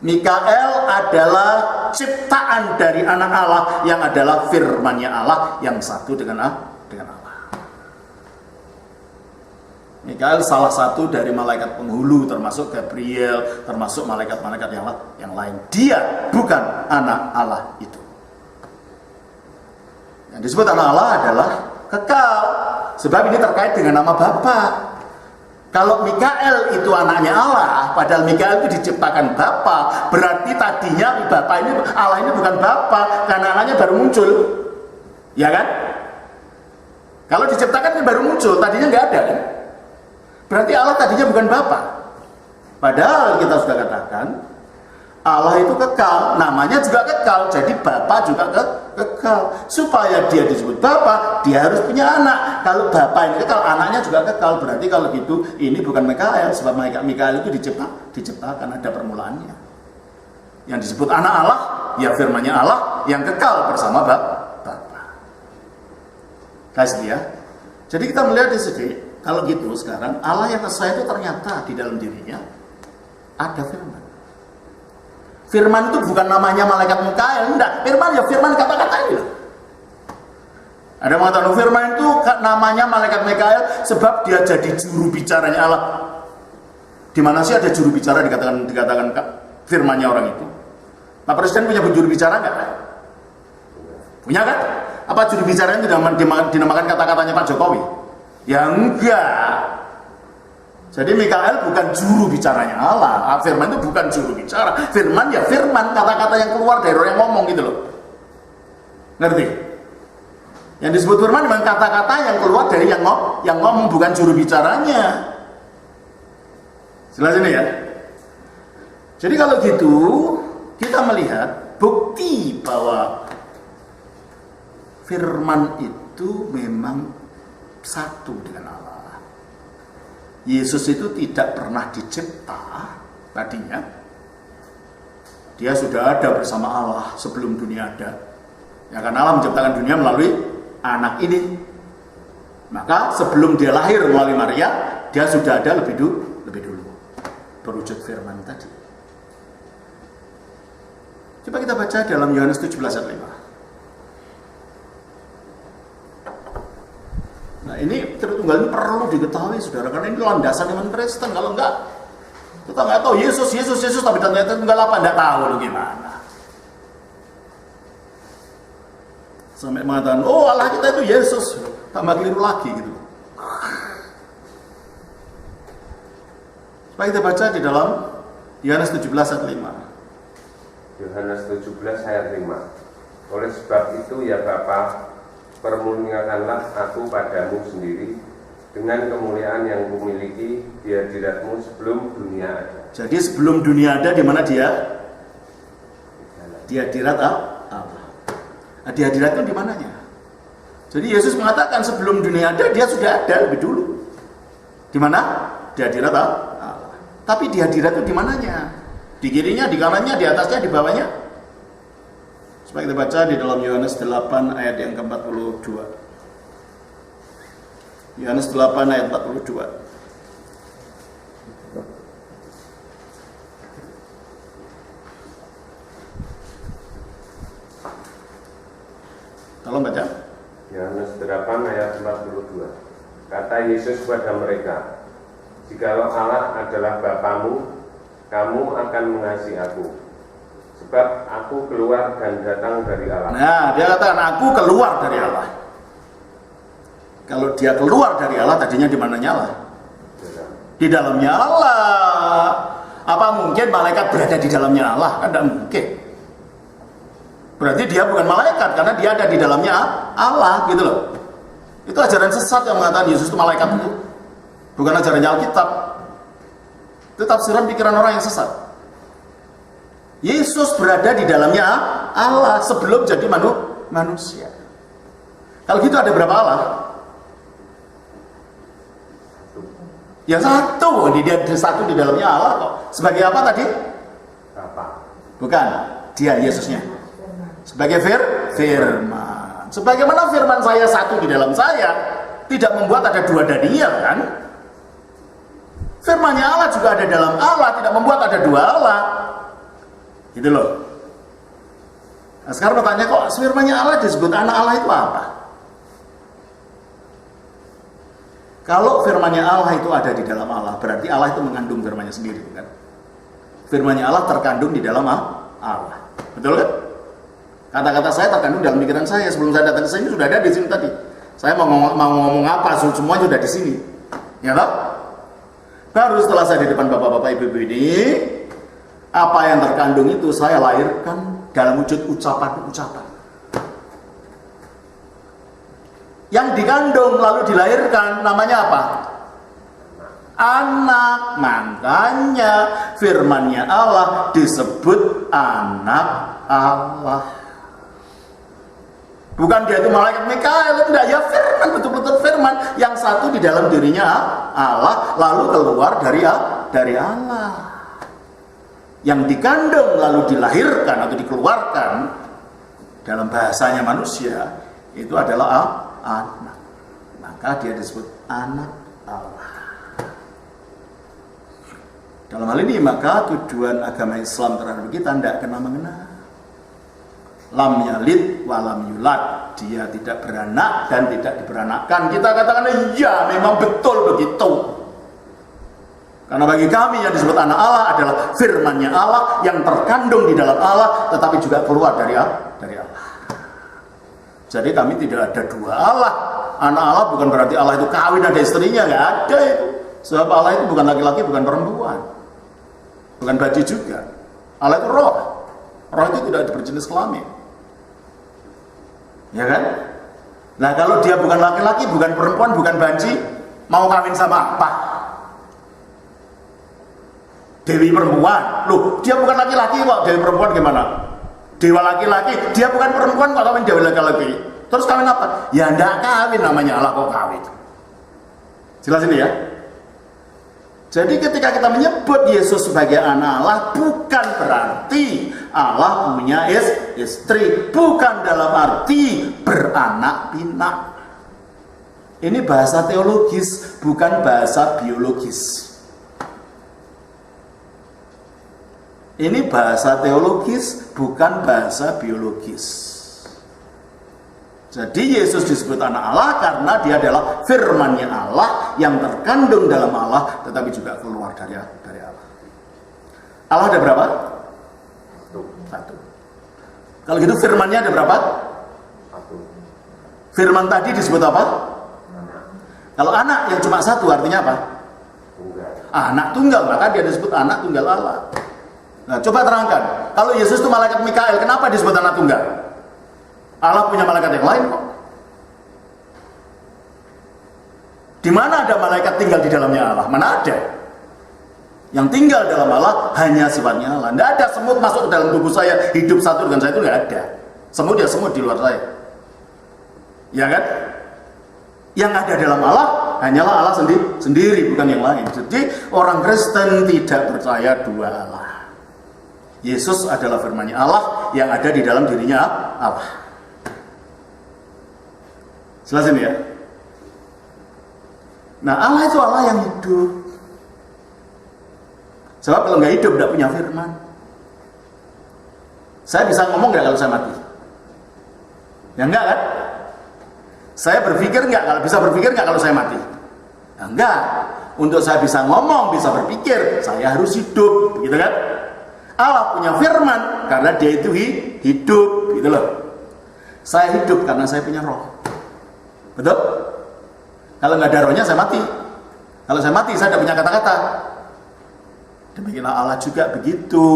Mikael adalah ciptaan dari anak Allah yang adalah firman-Nya Allah yang satu dengan Allah. Mikael salah satu dari malaikat penghulu, termasuk Gabriel, termasuk malaikat-malaikat yang lain. Dia bukan anak Allah itu. Yang disebut anak Allah adalah kekal. Sebab ini terkait dengan nama Bapa. Kalau Mikael itu anaknya Allah, padahal Mikael itu diciptakan Bapa, berarti tadinya Bapa ini, Allah ini bukan Bapa, karena anaknya baru muncul. Ya kan? Kalau diciptakan ini baru muncul, tadinya nggak ada kan? Berarti Allah tadinya bukan Bapa. Padahal kita sudah katakan Allah itu kekal, namanya juga kekal, jadi Bapa juga kekal. Supaya dia disebut Bapa, dia harus punya anak. Kalau Bapa ini kekal, anaknya juga kekal. Berarti kalau gitu ini bukan Mikael, sebab Mikael itu diciptakan, ada permulaannya. Yang disebut anak Allah, ya firman-Nya Allah yang kekal bersama Bapa. Kasih ya. Jadi kita melihat di sini. Kalau gitu sekarang Allah yang esa itu ternyata di dalam dirinya ada firman. Firman itu bukan namanya malaikat Mikael, enggak. Firman ya firman kata-kata ini. Ada yang mengatakan firman itu namanya malaikat Mikael sebab dia jadi juru bicaranya Allah. Di mana sih ada juru bicara dikatakan firmannya orang itu? Nah, presiden punya juru bicara enggak? Punya kan? Apa juru bicaranya dinamakan kata-katanya Pak Jokowi? Ya enggak. Jadi Mikael bukan juru bicaranya Allah. Firman itu bukan juru bicara. Firman ya firman, kata-kata yang keluar dari orang yang ngomong gitu loh. Ngerti? Yang disebut firman memang kata-kata yang keluar dari yang ngomong, bukan juru bicaranya. Jelas ini ya? Jadi kalau gitu kita melihat bukti bahwa firman itu memang satu dengan Allah. Yesus itu tidak pernah dicipta tadinya. Dia sudah ada bersama Allah sebelum dunia ada. Ya karena Allah menciptakan dunia melalui anak ini. Maka sebelum dia lahir melalui Maria, dia sudah ada lebih dulu. Berwujud firman tadi. Coba kita baca dalam Yohanes 17 ayat 5. Nah ini Tritunggal ini perlu diketahui saudara, karena ini landasan iman Kristen. Kalau enggak, kita nggak tahu Yesus, tapi ternyata Tritunggal apa, enggak tahu lu gimana. Sampai mengatakan, oh Allah kita itu Yesus, tambah keliru lagi gitu. Supaya kita baca di dalam Yohanes 17 ayat 5. Yohanes 17 ayat 5. Oleh sebab itu ya Bapa, permuliakanlah aku padamu sendiri dengan kemuliaan yang kumiliki di hadiratmu sebelum dunia ada. Jadi sebelum dunia ada, di mana dia? Di hadirat Allah. Nah, di hadirat itu di mananya? Jadi Yesus mengatakan sebelum dunia ada, dia sudah ada lebih dulu. Di mana? Di hadirat Allah. Tapi di hadirat itu di mananya? Di kirinya, di kanannya, di atasnya, di bawahnya? Supaya kita baca di dalam Yohanes 8 ayat yang ke-42. Yohanes 8 ayat 42. Tolong baca. Yohanes 8 ayat 42. Kata Yesus kepada mereka, jikalau Allah adalah Bapamu, kamu akan mengasihi aku. Sebab aku keluar dan datang dari Allah. Nah, dia katakan aku keluar dari Allah. Kalau dia keluar dari Allah, tadinya di mananya Allah? Di dalamnya Allah. Apa mungkin malaikat berada di dalamnya Allah? Kan tidak mungkin. Berarti dia bukan malaikat, karena dia ada di dalamnya Allah, gitu loh. Itu ajaran sesat yang mengatakan Yesus itu malaikat itu. Bukan ajarannya Alkitab. Itu tafsiran pikiran orang yang sesat. Yesus berada di dalamnya Allah sebelum jadi manusia. Kalau gitu ada berapa Allah? Ya satu. Dia satu di dalamnya Allah kok. Sebagai apa tadi? Bapa. Bukan. Dia Yesusnya. Sebagai firman. Sebagaimana firman saya satu di dalam saya, tidak membuat ada dua Daniel kan? Firman-Nya Allah juga ada dalam Allah, tidak membuat ada dua Allah. Gitu loh. Nah, sekarang bertanya, kok firman-Nya Allah disebut anak Allah itu apa? Kalau firman-Nya Allah itu ada di dalam Allah, berarti Allah itu mengandung firman-Nya sendiri, kan? Firman-Nya Allah terkandung di dalam Allah. Betul kan? Kata-kata saya terkandung dalam pikiran saya. Sebelum saya datang ke sini sudah ada di sini tadi. Saya mau ngomong apa, semua sudah di sini. Ya toh? Baru setelah saya di depan bapak-bapak ibu-ibu ini, apa yang terkandung itu saya lahirkan dalam wujud ucapan-ucapan. Yang dikandung lalu dilahirkan namanya apa? Anak. Makanya firman-Nya Allah disebut anak Allah. Bukan dia itu malaikat Mikael, tidak, ya firman, betul-betul firman yang satu di dalam dirinya Allah lalu keluar dari Allah. Yang dikandung lalu dilahirkan atau dikeluarkan dalam bahasanya manusia itu adalah anak. Maka dia disebut anak Allah. Dalam hal ini maka tujuan agama Islam terhadap kita tidak kena mengena. Lam yalid walam yulad, dia tidak beranak dan tidak diberanakkan. Kita katakan iya, memang betul begitu. Karena bagi kami yang disebut anak Allah adalah firman-Nya Allah yang terkandung di dalam Allah tetapi juga keluar dari Allah. Jadi kami tidak ada dua Allah. Anak Allah bukan berarti Allah itu kawin ada istrinya, nggak ada itu. Sebab Allah itu bukan laki-laki, bukan perempuan, bukan baju juga. Allah itu roh. Roh itu tidak berjenis kelamin. Ya kan? Nah kalau dia bukan laki-laki, bukan perempuan, bukan banci, mau kawin sama apa? Dewi perempuan. Loh, dia bukan laki-laki kok, Dewi perempuan gimana? Dewa laki-laki, dia bukan perempuan kok kawin Dewi laki-laki. Terus kawin apa? Ya enggak kawin, namanya Allah kok kawin. Jelas ini ya? Jadi ketika kita menyebut Yesus sebagai anak Allah, bukan berarti Allah punya istri, bukan dalam arti beranak pinak. Ini bahasa teologis, bukan bahasa biologis. Ini bahasa teologis, bukan bahasa biologis. Jadi Yesus disebut anak Allah karena dia adalah firman-Nya Allah yang terkandung dalam Allah tetapi juga keluar dari Allah. Allah ada berapa? Satu. Kalau gitu firman-Nya ada berapa? Satu. Firman tadi disebut apa? Anak. Kalau anak yang cuma satu artinya apa? Tunggal. Anak tunggal, maka dia disebut anak tunggal Allah. Nah, coba terangkan. Kalau Yesus itu malaikat Mikael, kenapa disebut anak tunggal? Allah punya malaikat yang lain kok. Di mana ada malaikat tinggal di dalamnya Allah? Mana ada? Yang tinggal dalam Allah hanya sifatnya Allah. Tidak ada semut masuk ke dalam tubuh saya, hidup satu dengan saya, itu tidak ada. Semut ya semut di luar saya. Ya kan? Yang ada dalam Allah hanyalah Allah sendiri, bukan yang lain. Jadi orang Kristen tidak percaya dua Allah. Yesus adalah firman-Nya Allah yang ada di dalam dirinya Allah. Jelas ini ya? Nah Allah itu Allah yang hidup. Sebab kalau nggak hidup tidak punya firman. Saya bisa ngomong nggak kalau saya mati? Ya enggak kan? Saya berpikir nggak, kalau bisa berpikir nggak kalau saya mati? Ya enggak. Untuk saya bisa ngomong, bisa berpikir, saya harus hidup, gitu kan? Allah punya firman karena dia itu hidup, gitu loh. Saya hidup karena saya punya roh. Betul? Kalau nggak ada rohnya saya mati. Kalau saya mati saya tidak punya kata-kata. Demikianlah Allah juga begitu.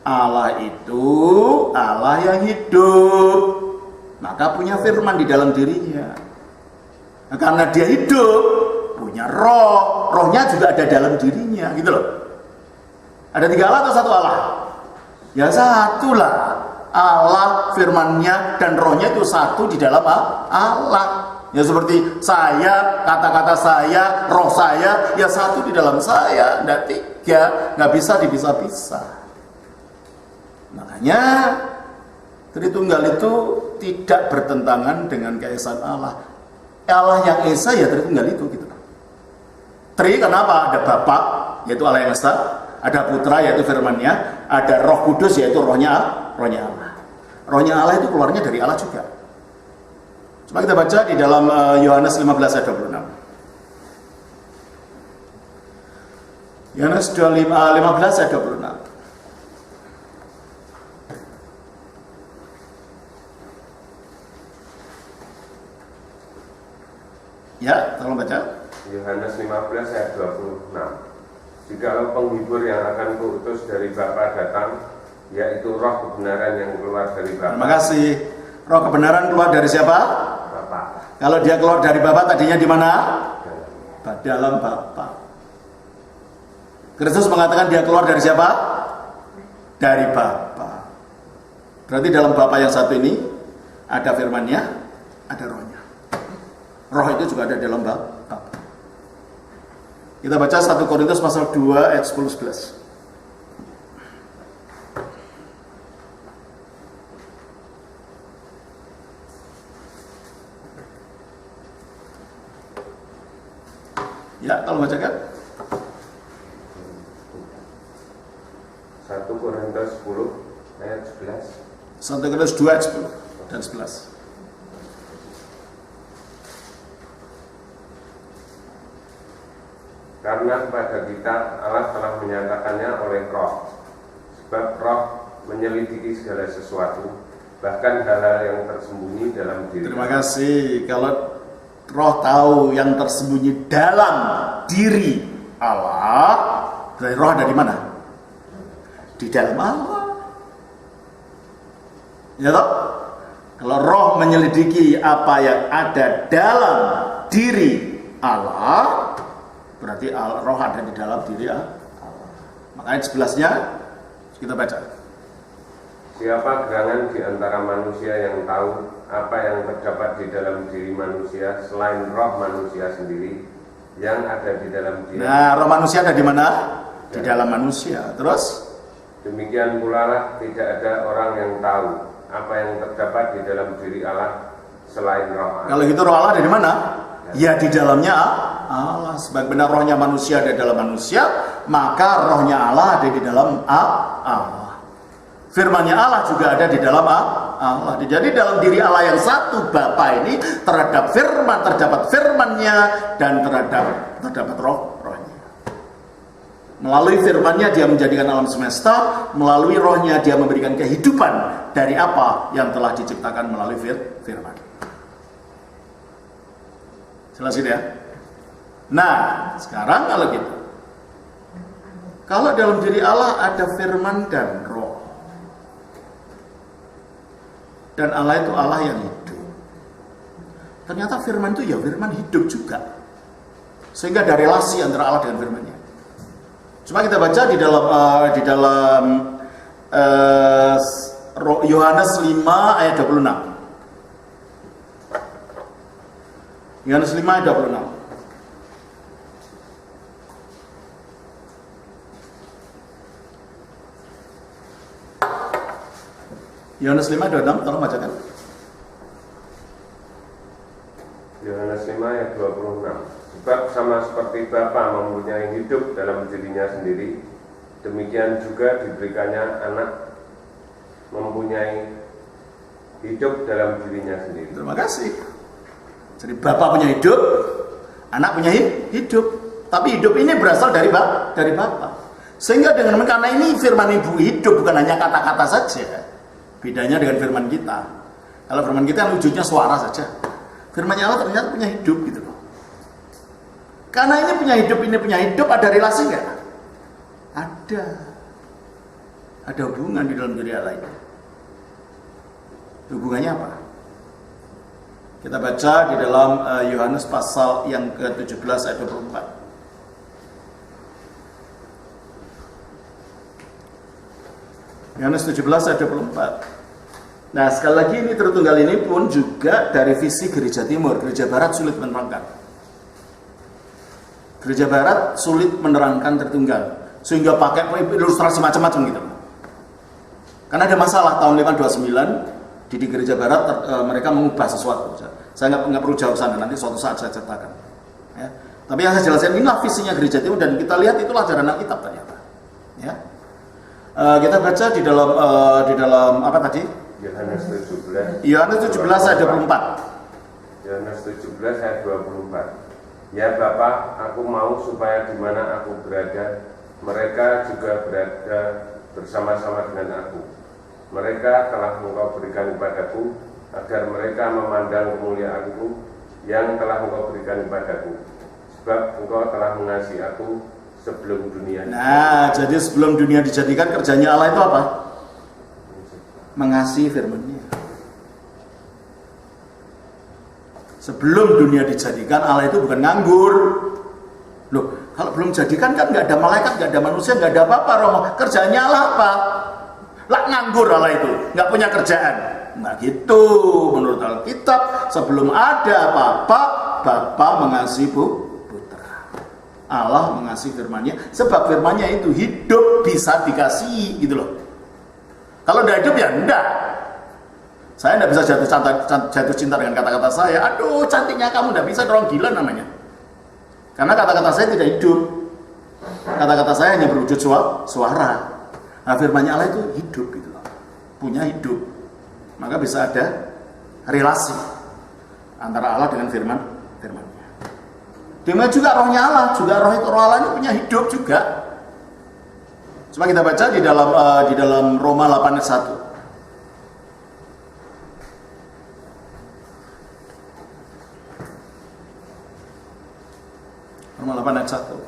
Allah itu Allah yang hidup, maka punya firman di dalam dirinya. Nah, karena dia hidup, punya roh, rohnya juga ada dalam dirinya, gitu loh. Ada tiga Allah atau satu Allah? Ya satu lah. Allah, firman-Nya dan rohnya itu satu di dalam Allah. Ya seperti saya, kata-kata saya, roh saya, ya satu di dalam saya, tidak tiga, nggak bisa dipisah-pisah. Makanya Tritunggal itu tidak bertentangan dengan keesaan Allah. Allah yang esa ya Tritunggal itu gitu. Tri kenapa? Ada Bapa yaitu Allah yang esa, ada Putra yaitu firman-Nya, ada Roh Kudus yaitu rohnya Allah. Rohnya Allah itu keluarnya dari Allah juga. Coba kita baca di dalam Yohanes 15 ayat 26. Yohanes 15 ayat 26. Ya, tolong baca. Yohanes 15 ayat 26. Jikalau penghibur yang akan kuutus dari Bapa datang, yaitu roh kebenaran yang keluar dari Bapa. Terima kasih. Roh kebenaran keluar dari siapa? Bapa. Kalau dia keluar dari Bapa, tadinya di mana? Dalam Bapa. Kristus mengatakan dia keluar dari siapa? Dari Bapa. Berarti dalam Bapa yang satu ini ada firman-Nya, ada rohnya. Roh itu juga ada dalam Bapa. Kita baca 1 Korintus pasal 2 ayat 10-11. Ya, kalau baca kan? 1 Korintus 10 ayat 11. 1 Korintus 2 ayat 10 dan 11. Karena kepada kita Allah telah menyatakannya oleh roh. Sebab roh menyelidiki segala sesuatu, bahkan hal-hal yang tersembunyi dalam diri. Terima kasih. Kalau roh tahu yang tersembunyi dalam diri Allah, berarti roh ada di mana? Di dalam Allah. Ya toh? Kalau roh menyelidiki apa yang ada dalam diri Allah, berarti roh ada di dalam diri Allah. Makanya 11-nya kita baca. Siapa gerangan di antara manusia yang tahu apa yang terdapat di dalam diri manusia selain roh manusia sendiri yang ada di dalam diri? Nah, roh manusia ada di mana? Di dalam manusia. Terus? Demikian pula lah tidak ada orang yang tahu apa yang terdapat di dalam diri Allah selain roh Allah. Kalau gitu roh Allah ada di mana? Ya di dalamnya Allah. Sebab benar rohnya manusia ada di dalam manusia, maka rohnya Allah ada di dalam Allah. Firman-Nya Allah juga ada di dalam Allah. Jadi dalam diri Allah yang satu Bapa ini terhadap firman, terdapat firman-Nya dan terdapat rohnya. Melalui firman-Nya dia menjadikan alam semesta, melalui rohnya dia memberikan kehidupan dari apa yang telah diciptakan melalui firman. Jelas ini ya? Nah, sekarang kalau gitu, kalau dalam diri Allah ada firman dan roh, dan Allah itu Allah yang hidup, ternyata firman itu ya firman hidup juga, sehingga ada relasi antara Allah dengan firman-Nya. Cuma kita baca di dalam Yohanes 5 ayat 26. Yohanes 5 ayat 26. Yohanes 5 ayat 26, tolong bacakan. Yohanes 5 ayat 26. Sebab sama seperti Bapa mempunyai hidup dalam dirinya sendiri, demikian juga diberikannya anak mempunyai hidup dalam dirinya sendiri. Terima kasih. Jadi Bapa punya hidup, anak punya hidup. Tapi hidup ini berasal dari Bapa. Sehingga dengan karena ini firman Ibu hidup, bukan hanya kata-kata saja. Bedanya dengan firman kita. Kalau firman kita wujudnya suara saja. Firman Allah ternyata punya hidup gitu loh. Karena ini punya hidup, ada relasi nggak? Ada. Ada hubungan di dalam diri Allah ini. Hubungannya apa? Kita baca di dalam Yohanes pasal yang ke-17 ayat 24. Yohanes 17 ayat 24. Nah, sekali lagi ini Tritunggal ini pun juga dari visi Gereja Timur. Gereja Barat sulit menerangkan. Gereja Barat sulit menerangkan Tritunggal, sehingga pakai ilustrasi macam-macam gitu. Karena ada masalah tahun 529 di Gereja Barat mereka mengubah sesuatu. Saya nggak perlu jauh sana, nanti suatu saat saya ceritakan. Ya. Tapi yang saya jelaskan inilah visinya Gereja Timur, dan kita lihat itulah ajaran Alkitab ternyata. Ya. Kita baca di dalam apa tadi? Yohanes 17. Yohanes 17 ayat 24. Yohanes 17 ayat 24. Ya Bapa, aku mau supaya di mana aku berada, mereka juga berada bersama-sama dengan aku. Mereka telah Engkau berikan kepadaku, agar mereka memandang kemuliaan-Ku yang telah Engkau berikan kepadaku. Sebab Engkau telah mengasihi aku sebelum dunia. Nah, jadi sebelum dunia dijadikan, kerjanya Allah itu apa? Mengasihi firman-Nya. Sebelum dunia dijadikan, Allah itu bukan nganggur. Loh, kalau belum jadikan kan nggak ada malaikat, nggak ada manusia, nggak ada apa-apa. Romo, kerjanya Allah apa? Lah nganggur Allah itu, nggak punya kerjaan. Nah gitu, menurut Alkitab, sebelum ada apa-apa, Bapa mengasihi Putra. Allah mengasihi firman-Nya, sebab firman-Nya itu hidup, bisa dikasihi gitu loh. Kalau udah hidup ya enggak. Saya enggak bisa jatuh cinta dengan kata-kata saya. Aduh, cantiknya kamu, enggak bisa, orang gila namanya. Karena kata-kata saya tidak hidup. Kata-kata saya hanya berwujud suara. Nah, firman-Nya Allah itu hidup gitu loh. Punya hidup. Maka bisa ada relasi antara Allah dengan firman-Nya. Demikian juga rohnya Allah, juga roh Allah ini punya hidup juga. Coba kita baca di dalam Roma 8 ayat 1. Roma 8 ayat 1.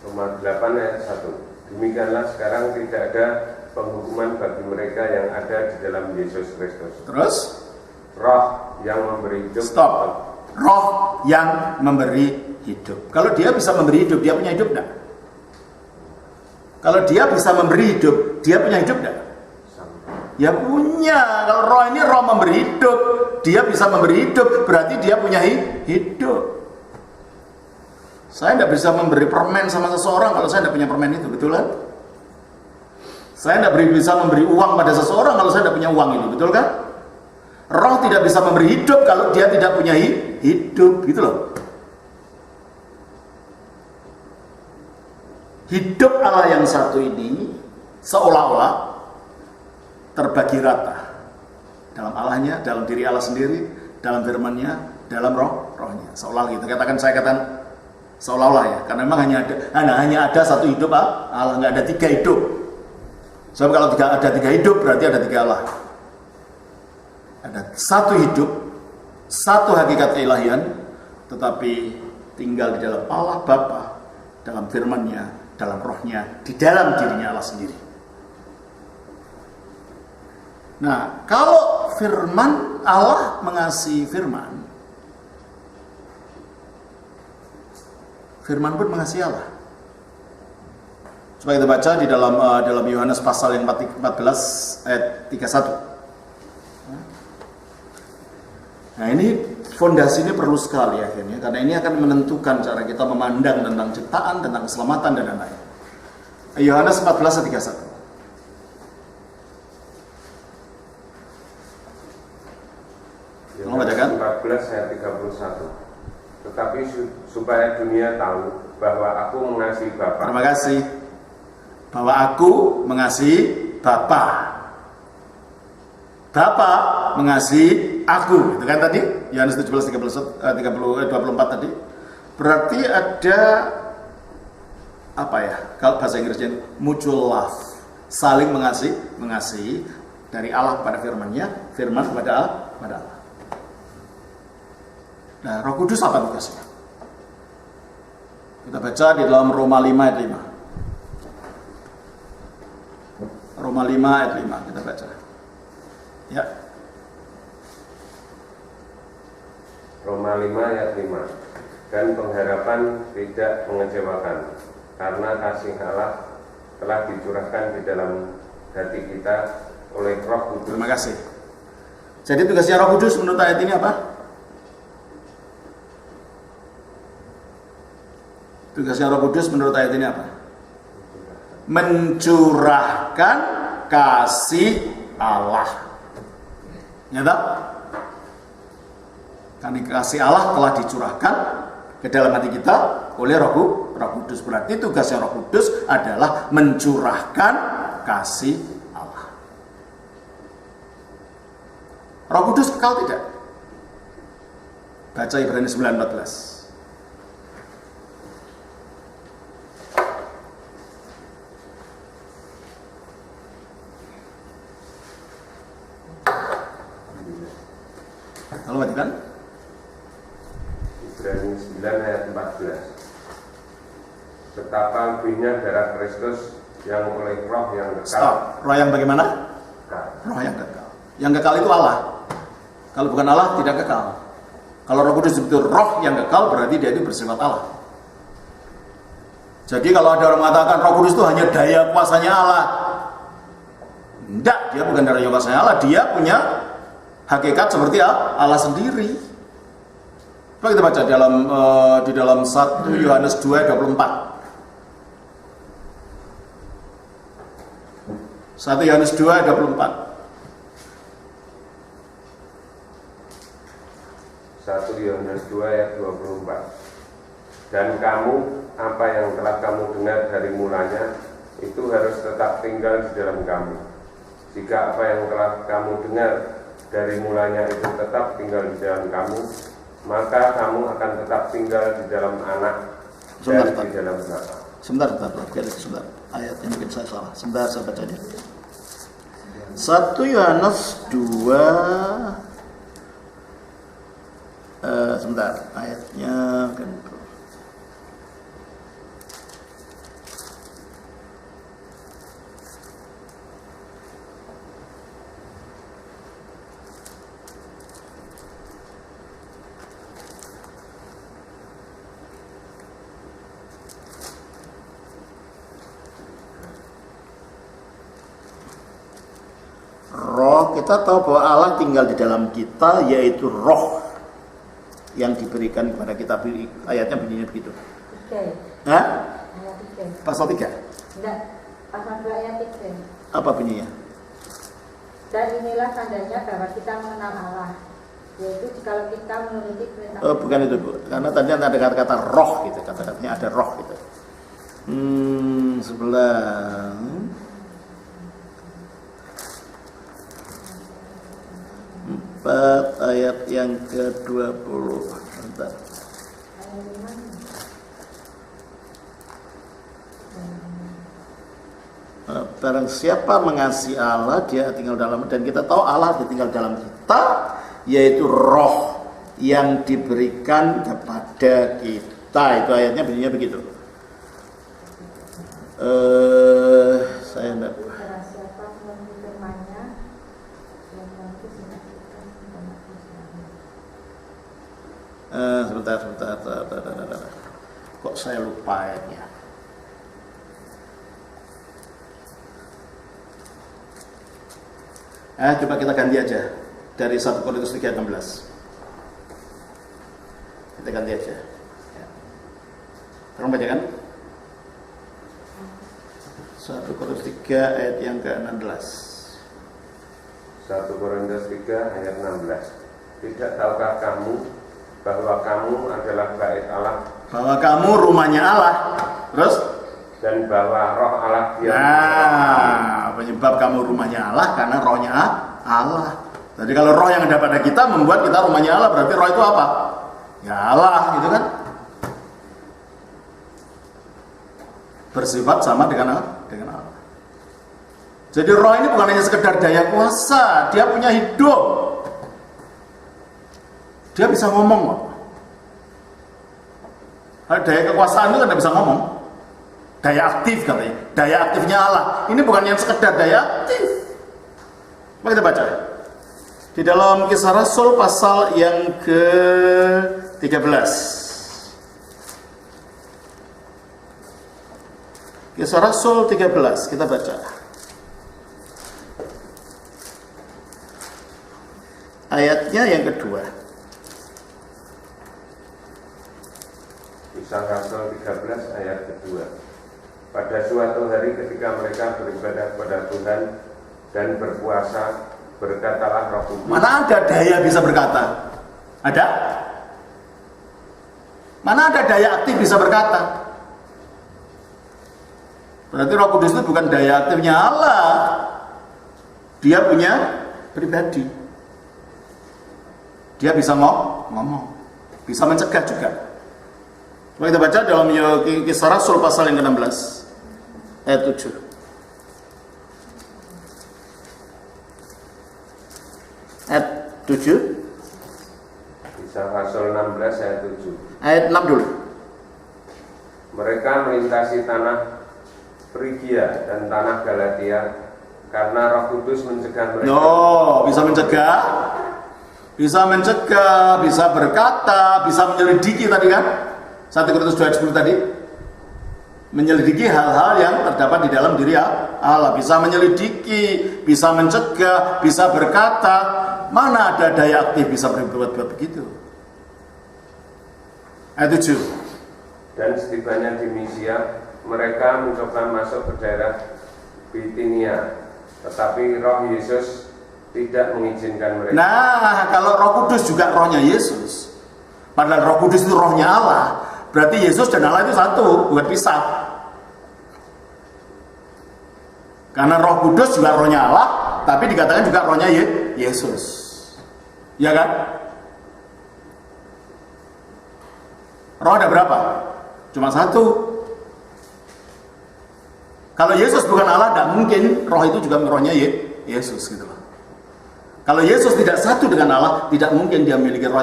Roma 8 ayat 1. Demikianlah sekarang tidak ada penghukuman bagi mereka yang ada di dalam Yesus Kristus. Terus? Roh yang memberi hidup. Stop. Roh yang memberi hidup. Kalau dia bisa memberi hidup, dia punya hidup enggak? Kalau dia bisa memberi hidup, dia punya hidup enggak? Ya punya. Kalau roh ini roh memberi hidup, dia bisa memberi hidup, berarti dia punya hidup. Saya tidak bisa memberi permen sama seseorang kalau saya tidak punya permen itu, betul kan? Saya tidak bisa memberi uang pada seseorang kalau saya tidak punya uang itu, betul kan? Roh tidak bisa memberi hidup kalau dia tidak punya hidup, gitu loh. Hidup Allah yang satu ini seolah-olah terbagi rata dalam Allahnya, dalam diri Allah sendiri, dalam firman-Nya, dalam rohnya. Seolah gitu. Saya katakan seolah-olah ya, karena memang hanya ada satu hidup Allah, nggak ada tiga hidup. Sebab kalau ada tiga hidup berarti ada tiga Allah. Ada satu hidup, satu hakikat keilahian, tetapi tinggal di dalam Allah Bapa, dalam firman-Nya, dalam rohnya, di dalam dirinya Allah sendiri. Nah, kalau firman Allah mengasihi firman pun mengasihi Allah. Coba kita baca di dalam Yohanes pasal yang 14 ayat 31. Nah, ini fondasi ini perlu sekali akhirnya, karena ini akan menentukan cara kita memandang tentang ciptaan, tentang keselamatan dan lain-lain. Yohanes 14 ayat 31. Yohanes 14 ayat 31. Tetapi supaya dunia tahu bahwa aku mengasihi Bapa. Terima kasih. Bahwa aku mengasihi Bapa. Bapa mengasihi aku, itu kan tadi Yohanes 17 24 tadi. Berarti ada apa ya? Kalau bahasa Inggrisnya mutual love, saling mengasihi dari Allah kepada firman-Nya, firman kepada Allah. Nah, Roh Kudus apa tugasnya? Kita baca di dalam Roma 5 ayat 5. Roma 5 ayat 5 kita baca. Ya. Roma 5 ayat 5. Dan pengharapan tidak mengecewakan, karena kasih Allah telah dicurahkan di dalam hati kita oleh Roh Kudus. Terima kasih. Jadi tugasnya Roh Kudus menurut ayat ini apa? Tugasnya Roh Kudus menurut ayat ini apa? Mencurahkan kasih Allah. Nyata? Karena kasih Allah telah dicurahkan ke dalam hati kita oleh Roh Kudus. Berarti tugasnya Roh Kudus adalah mencurahkan kasih Allah. Roh Kudus kekal tidak? Baca Ibrani 9:14. Kalau kan? Ibrani 9 ayat 14. Betapa lebihnya darah Kristus yang oleh roh yang kekal. Stop. Roh yang bagaimana? Kekal. Roh yang kekal. Yang kekal itu Allah. Kalau bukan Allah, tidak kekal. Kalau Roh Kudus itu roh yang kekal, berarti dia itu bersifat Allah. Jadi kalau ada orang mengatakan Roh Kudus itu hanya daya kuasanya Allah, tidak, dia bukan daya kuasanya Allah. Dia punya hakikat seperti Allah sendiri. Coba kita baca di dalam 1 Yohanes 2:24. 1 Yohanes 2:24. 1 Yohanes 2 ayat 24. Dan kamu, apa yang telah kamu dengar dari mulanya, itu harus tetap tinggal di dalam kamu. Jika apa yang telah kamu dengar dari mulanya itu tetap tinggal di dalam kamu, maka kamu akan tetap tinggal di dalam anak dan di dalam Bapa. Sebentar. Ayatnya mungkin saya salah. Sebentar, saya bacanya. 1 Yohanes 2. Sebentar, ayatnya kan. Roh, kita tahu bahwa Allah tinggal di dalam kita, yaitu roh yang diberikan kepada kita. Ayatnya bunyinya begitu. 3. Hah? Ayat 3. Pasal 3? Enggak, pasal 2 ayat 3. Apa bunyinya? Dan inilah tandanya bahwa kita mengenal Allah, yaitu jikalau kita menuruti perintah. Oh, bukan itu, Bu. Karena tadi ada kata-kata roh gitu, kata-katanya ada roh gitu. Sebelah. 4 ayat yang ke-20. Bentar. Barang siapa mengasihi Allah, dia tinggal dalam, dan kita tahu Allah tinggal dalam kita, yaitu roh yang diberikan kepada kita. Itu ayatnya bunyinya begitu. Saya enggak. Sebentar. Kok saya lupa ayatnya? Coba kita ganti aja dari 1 Korintus 3:16. Kita ganti aja. Tolong bacakan. 1 Korintus 3 ayat yang ke-16. 1 Korintus 3 ayat 16. Tidak tahukah kamu bahwa kamu adalah bait Allah? Bahwa kamu rumahnya Allah. Terus? Dan bahwa roh Allah diam. Penyebab kamu rumahnya Allah karena rohnya Allah. Jadi kalau roh yang ada pada kita membuat kita rumahnya Allah, berarti roh itu apa? Ya Allah, gitu kan? Bersifat sama dengan Allah. Jadi roh ini bukan hanya sekedar daya kuasa, dia punya hidup. Dia bisa ngomong kok. Kalau daya kekuasaan itu kan tidak bisa ngomong. Daya aktif katanya. Daya aktifnya Allah. Ini bukan yang sekedar daya aktif. Mari kita baca. Di dalam Kisah Rasul pasal yang ke-13. Kisah Rasul 13, kita baca. Ayatnya yang kedua. Kisah Rasul 13 ayat kedua. Pada suatu hari ketika mereka beribadah kepada Tuhan dan berpuasa, berkatalah Roh Kudus. Mana ada daya bisa berkata? Ada? Mana ada daya aktif bisa berkata? Berarti Roh Kudus itu bukan daya aktifnya Allah. Dia punya pribadi. Dia bisa ngomong, bisa mencegah juga. Coba kita baca dalam Kisah Rasul pasal yang ke-16 ayat 7. Ayat 7. Kisah Rasul 16 ayat 7. Ayat 6 dulu. Mereka melintasi tanah Frigia dan tanah Galatia karena Roh Kudus mencegah mereka. Bisa mencegah, bisa berkata, bisa menyelidiki tadi kan? 1 Korintus 2 ayat 10 tadi. Menyelidiki hal-hal yang terdapat di dalam diri Allah. Bisa menyelidiki, bisa mencegah, bisa berkata. Mana ada daya aktif bisa berbuat begitu? Ayat 7. Dan setibanya di Misia, mereka mencoba masuk ke daerah Bitinia, tetapi Roh Yesus tidak mengizinkan mereka. Nah, kalau Roh Kudus juga rohnya Yesus, padahal Roh Kudus itu rohnya Allah, berarti Yesus dan Allah itu satu, bukan pisah. Karena Roh Kudus juga rohnya Allah, tapi dikatakan juga rohnya Yesus. Ya kan? Roh ada berapa? Cuma satu. Kalau Yesus bukan Allah, tidak mungkin roh itu juga rohnya Yesus gitu loh. Kalau Yesus tidak satu dengan Allah, tidak mungkin dia memiliki roh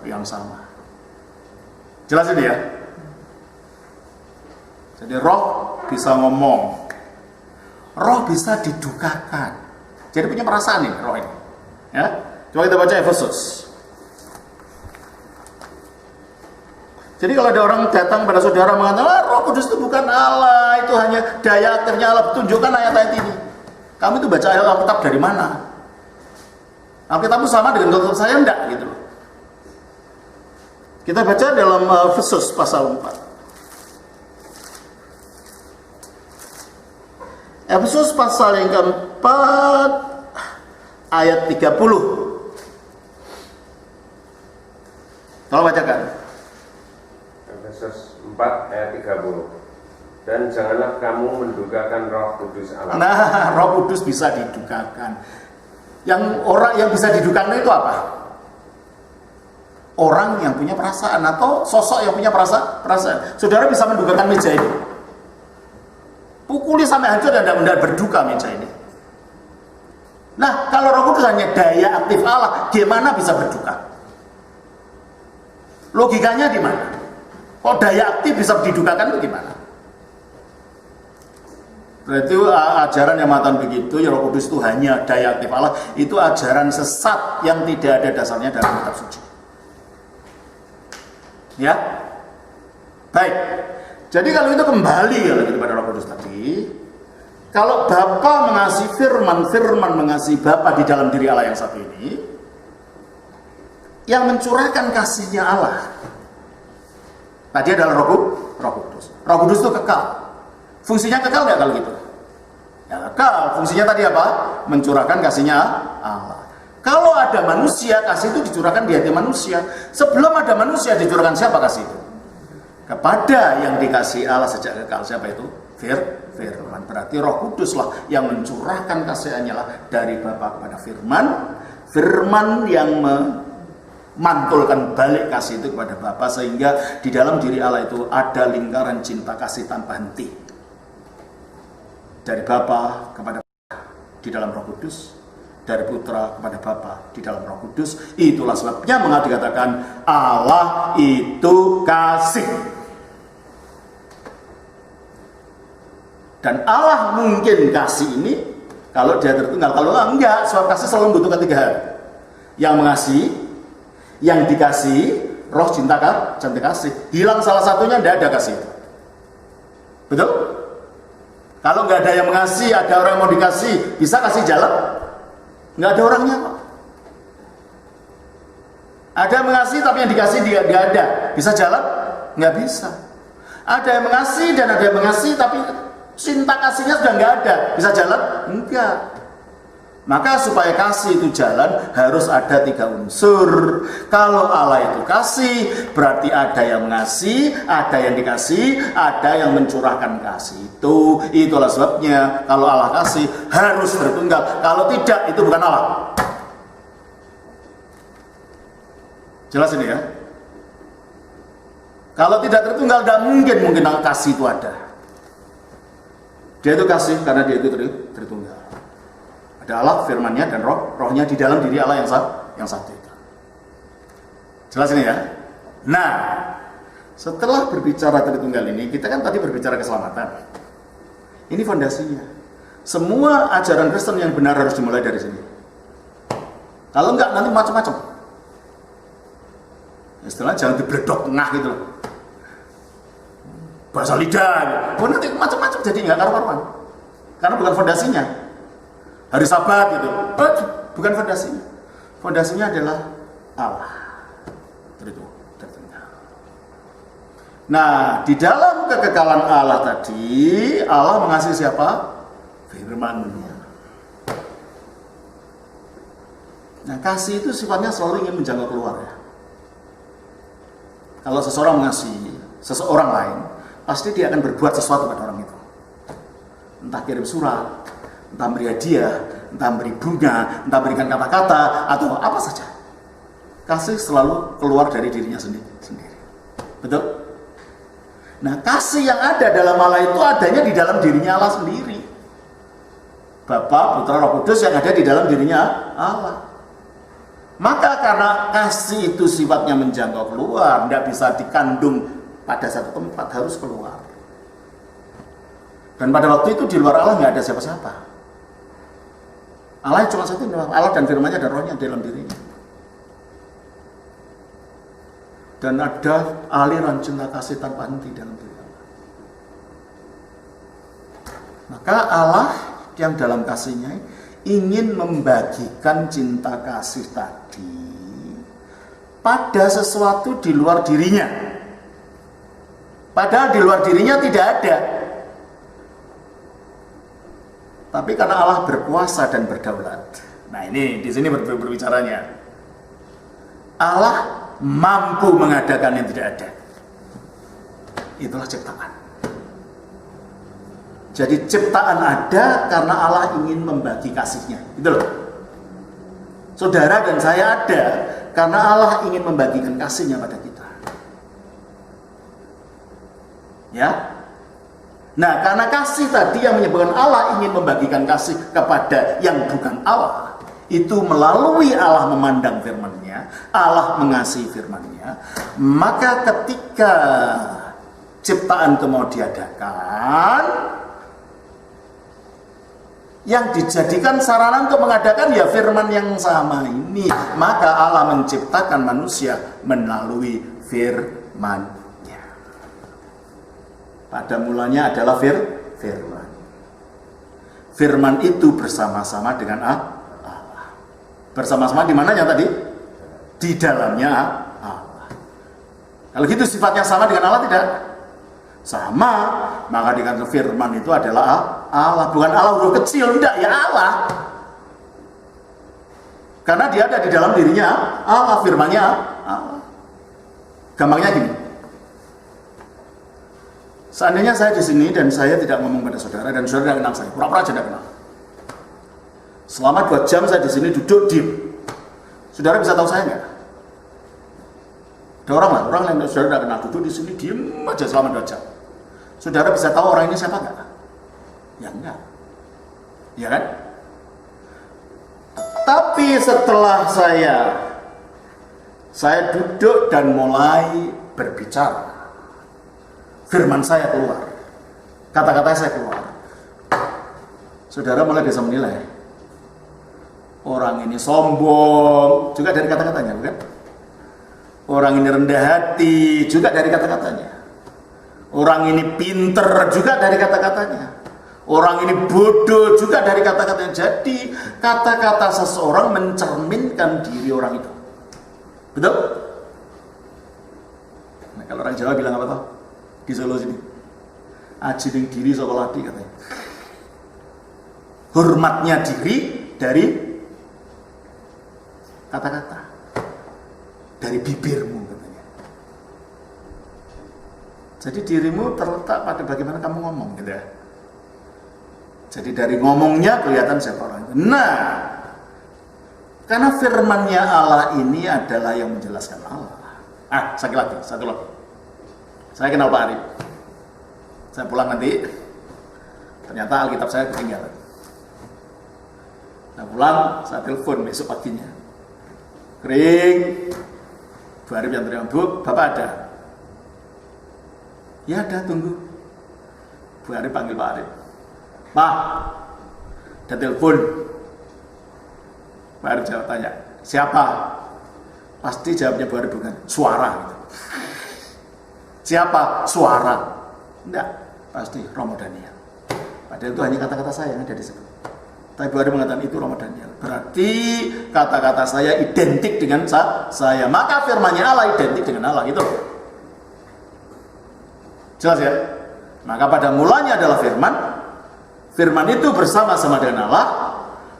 yang sama. Jelas ini ya? Jadi roh bisa ngomong, roh bisa didukakan. Jadi punya perasaan nih roh ini. Ya, coba kita baca Efesus. Jadi kalau ada orang datang pada saudara mengatakan, Roh Kudus itu bukan Allah, itu hanya daya aktifnya Allah, tunjukkan ayat-ayat ini. Kamu itu baca ayat Alkitab dari mana? Alkitab itu sama dengan Alkitab saya enggak gitu loh. Kita baca dalam Efesus pasal 4. Efesus pasal yang keempat ayat 30. Tolong bacakan. Efesus 4 ayat 30. Dan janganlah kamu mendukakan Roh Kudus Allah. Nah, Roh Kudus bisa didukakan. Yang orang yang bisa didukakan itu apa? Orang yang punya perasaan atau sosok yang punya perasaan. Saudara bisa mendukakan meja ini. Pukuli sampai hancur dan tidak berduka meja ini. Nah, kalau Roh Kudus hanya daya aktif Allah, gimana bisa berduka? Logikanya di mana? Kok daya aktif bisa didukakan itu gimana? Berarti ajaran yang mengatakan begitu, ya Roh Kudus itu hanya daya aktif Allah, itu ajaran sesat yang tidak ada dasarnya dalam kitab suci. Ya, baik. Jadi kalau itu kembali kepada Roh Kudus tadi, kalau Bapa mengasihi firman mengasihi Bapa di dalam diri Allah yang satu ini, yang mencurahkan kasihnya Allah tadi adalah Roh Kudus. Roh Kudus itu kekal. Fungsinya kekal nggak kalau gitu? Ya kekal. Fungsinya tadi apa? Mencurahkan kasihnya Allah. Kalau ada manusia, kasih itu dicurahkan di hati manusia. Sebelum ada manusia, dicurahkan siapa kasih itu? Kepada yang dikasih Allah sejak kekal. Siapa itu? Firman. Berarti Roh Kudus lah yang mencurahkan kasihnya lah dari Bapa kepada Firman. Firman yang memantulkan balik kasih itu kepada Bapa, sehingga di dalam diri Allah itu ada lingkaran cinta kasih tanpa henti. Dari Bapa kepada di dalam Roh Kudus, dari Putra kepada Bapa di dalam Roh Kudus. Itulah sebabnya mengapa dikatakan Allah itu kasih. Dan Allah mungkin kasih ini kalau dia tertunggal. Kalau enggak, sebab kasih selalu membutuhkan tiga hal. Yang mengasihi, yang dikasihi, roh cinta kasih. Hilang salah satunya, tidak ada kasih. Betul? Kalau nggak ada yang mengasihi, ada orang yang mau dikasih, bisa kasih jalan? Nggak ada orangnya kok. Ada yang mengasihi tapi yang dikasih nggak ada, bisa jalan? Nggak bisa. Ada yang mengasihi dan ada yang mengasihi tapi cinta kasihnya sudah nggak ada, bisa jalan? Enggak. Maka supaya kasih itu jalan harus ada tiga unsur. Kalau Allah itu kasih, berarti ada yang mengasihi, ada yang dikasih, ada yang mencurahkan kasih itu. Itulah sebabnya kalau Allah kasih harus tertunggal. Kalau tidak, itu bukan Allah. Jelas ini ya. Kalau tidak Tritunggal, tidak mungkin kasih itu ada. Dia itu kasih karena dia itu Tritunggal. Ada Allah, firman-Nya dan rohnya di dalam diri Allah yang satu itu. Jelas ini ya. Nah, setelah berbicara Tritunggal ini, kita kan tadi berbicara keselamatan. Ini fondasinya. Semua ajaran Kristen yang benar harus dimulai dari sini. Kalau enggak, nanti macam-macam. Istilahnya jangan dibledok tengah gitu loh. Bahasa lidah. Oh, nanti macam-macam jadi enggak karu-karuan. Karena bukan fondasinya. Hari Sabat gitu. Bukan fondasinya. Fondasinya adalah Allah. Itu. Nah, di dalam kekekalan Allah tadi, Allah mengasihi siapa? Firman-Nya. Nah, kasih itu sifatnya selalu ingin menjangkau keluar ya. Kalau seseorang mengasihi seseorang lain, pasti dia akan berbuat sesuatu pada orang itu. Entah kirim surat, entah beri hadiah, entah beri bunga, entah berikan kata-kata, atau apa saja. Kasih selalu keluar dari dirinya sendiri. Betul? Nah, kasih yang ada dalam Allah itu adanya di dalam dirinya Allah sendiri. Bapa, Putra, Roh Kudus yang ada di dalam dirinya Allah. Maka karena kasih itu sifatnya menjangkau keluar, tidak bisa dikandung pada satu tempat, harus keluar. Dan pada waktu itu di luar Allah nggak ada siapa-siapa. Allah cuma satu, Allah dan firman-Nya dan rohnya dalam dirinya. Dan ada aliran cinta kasih tanpa henti dalam diri Allah. Maka Allah yang dalam kasih-Nya ingin membagikan cinta kasih tadi pada sesuatu di luar dirinya. Padahal di luar dirinya tidak ada. Tapi karena Allah berkuasa dan berdaulat. Nah, ini di sini berbicaranya. Allah mampu mengadakan yang tidak ada. Itulah ciptaan. Jadi ciptaan ada karena Allah ingin membagi kasih-Nya. Gitu loh. Saudara dan saya ada karena Allah ingin membagikan kasih-Nya pada kita. Ya. Nah, karena kasih tadi yang menyebabkan Allah ingin membagikan kasih kepada yang bukan Allah, itu melalui Allah memandang firman-Nya, Allah mengasihi firman-Nya, maka ketika ciptaan itu mau diadakan, yang dijadikan sarana untuk mengadakan ya firman yang sama ini. Maka Allah menciptakan manusia melalui firman-Nya. Pada mulanya adalah firman. Firman itu bersama-sama dengan Allah. Bersama-sama di mananya tadi? Di dalamnya Allah. Kalau gitu sifatnya sama dengan Allah tidak? Sama. Maka dengan firman itu adalah Allah. Bukan Allah huruf kecil, tidak, ya Allah. Karena dia ada di dalam dirinya Allah, firman-Nya Allah. Gampangnya gini. Seandainya saya di sini dan saya tidak ngomong pada saudara dan saudara tidak kenal saya, pura-pura aja tidak kenal. Selama 2 jam saya di sini duduk diam. Saudara bisa tahu saya nggak? Ada orang yang saudara tidak kenal duduk di sini diam aja selama 2 jam. Saudara bisa tahu orang ini siapa nggak? Ya enggak. Ya kan? Tapi setelah saya duduk dan mulai berbicara, firman saya keluar, kata-kata saya keluar, saudara mulai bisa menilai orang ini sombong juga dari kata-katanya, bukan? Orang ini rendah hati juga dari kata-katanya. Orang ini pinter juga dari kata-katanya. Orang ini bodoh juga dari kata-katanya. Jadi kata-kata seseorang mencerminkan diri orang itu. Betul? Nah, kalau orang Jawa bilang apa toh? Di Solo sini, aji ning diri sokoladi katanya. Hormatnya diri dari kata-kata, dari bibirmu katanya. Jadi dirimu terletak pada bagaimana kamu ngomong gitu ya. Jadi dari ngomongnya kelihatan siapa orang itu. Nah, karena firman-Nya Allah ini adalah yang menjelaskan Allah. Satu lagi. Saya kenal Pak Arif. Saya pulang nanti, ternyata Alkitab saya ketinggalan. Saya pulang, saya telepon besok paginya. Kering. Bu Arif yang terima, Bu, Bapak ada? Ya ada, tunggu. Bu Arif panggil Pak Arif. Pak, ada telepon. Pak Arif jawab tanya, siapa? Pasti jawabnya Bu Arif bukan suara gitu. Siapa? Suara. Enggak, pasti Romo Daniel. Padahal itu hanya kata-kata saya yang ada di situ. Tapi Bu Arif mengatakan itu Romo Daniel. Berarti kata-kata saya identik dengan saya. Maka firman-Nya Allah identik dengan Allah gitu. Jelas ya? Maka pada mulanya adalah firman. Firman itu bersama-sama dengan Allah.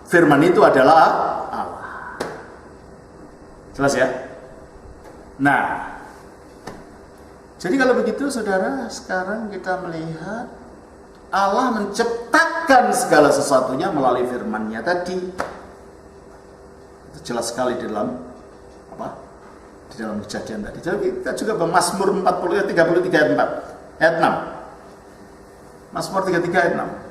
Firman itu adalah Allah. Jelas ya? Nah, jadi kalau begitu saudara, sekarang kita melihat Allah menciptakan segala sesuatunya melalui firman-Nya tadi. Itu jelas sekali di dalam apa? Di dalam Kejadian tadi. Jadi kita juga Mazmur 33 ayat 4, ayat 6. Mazmur 33 ayat 6.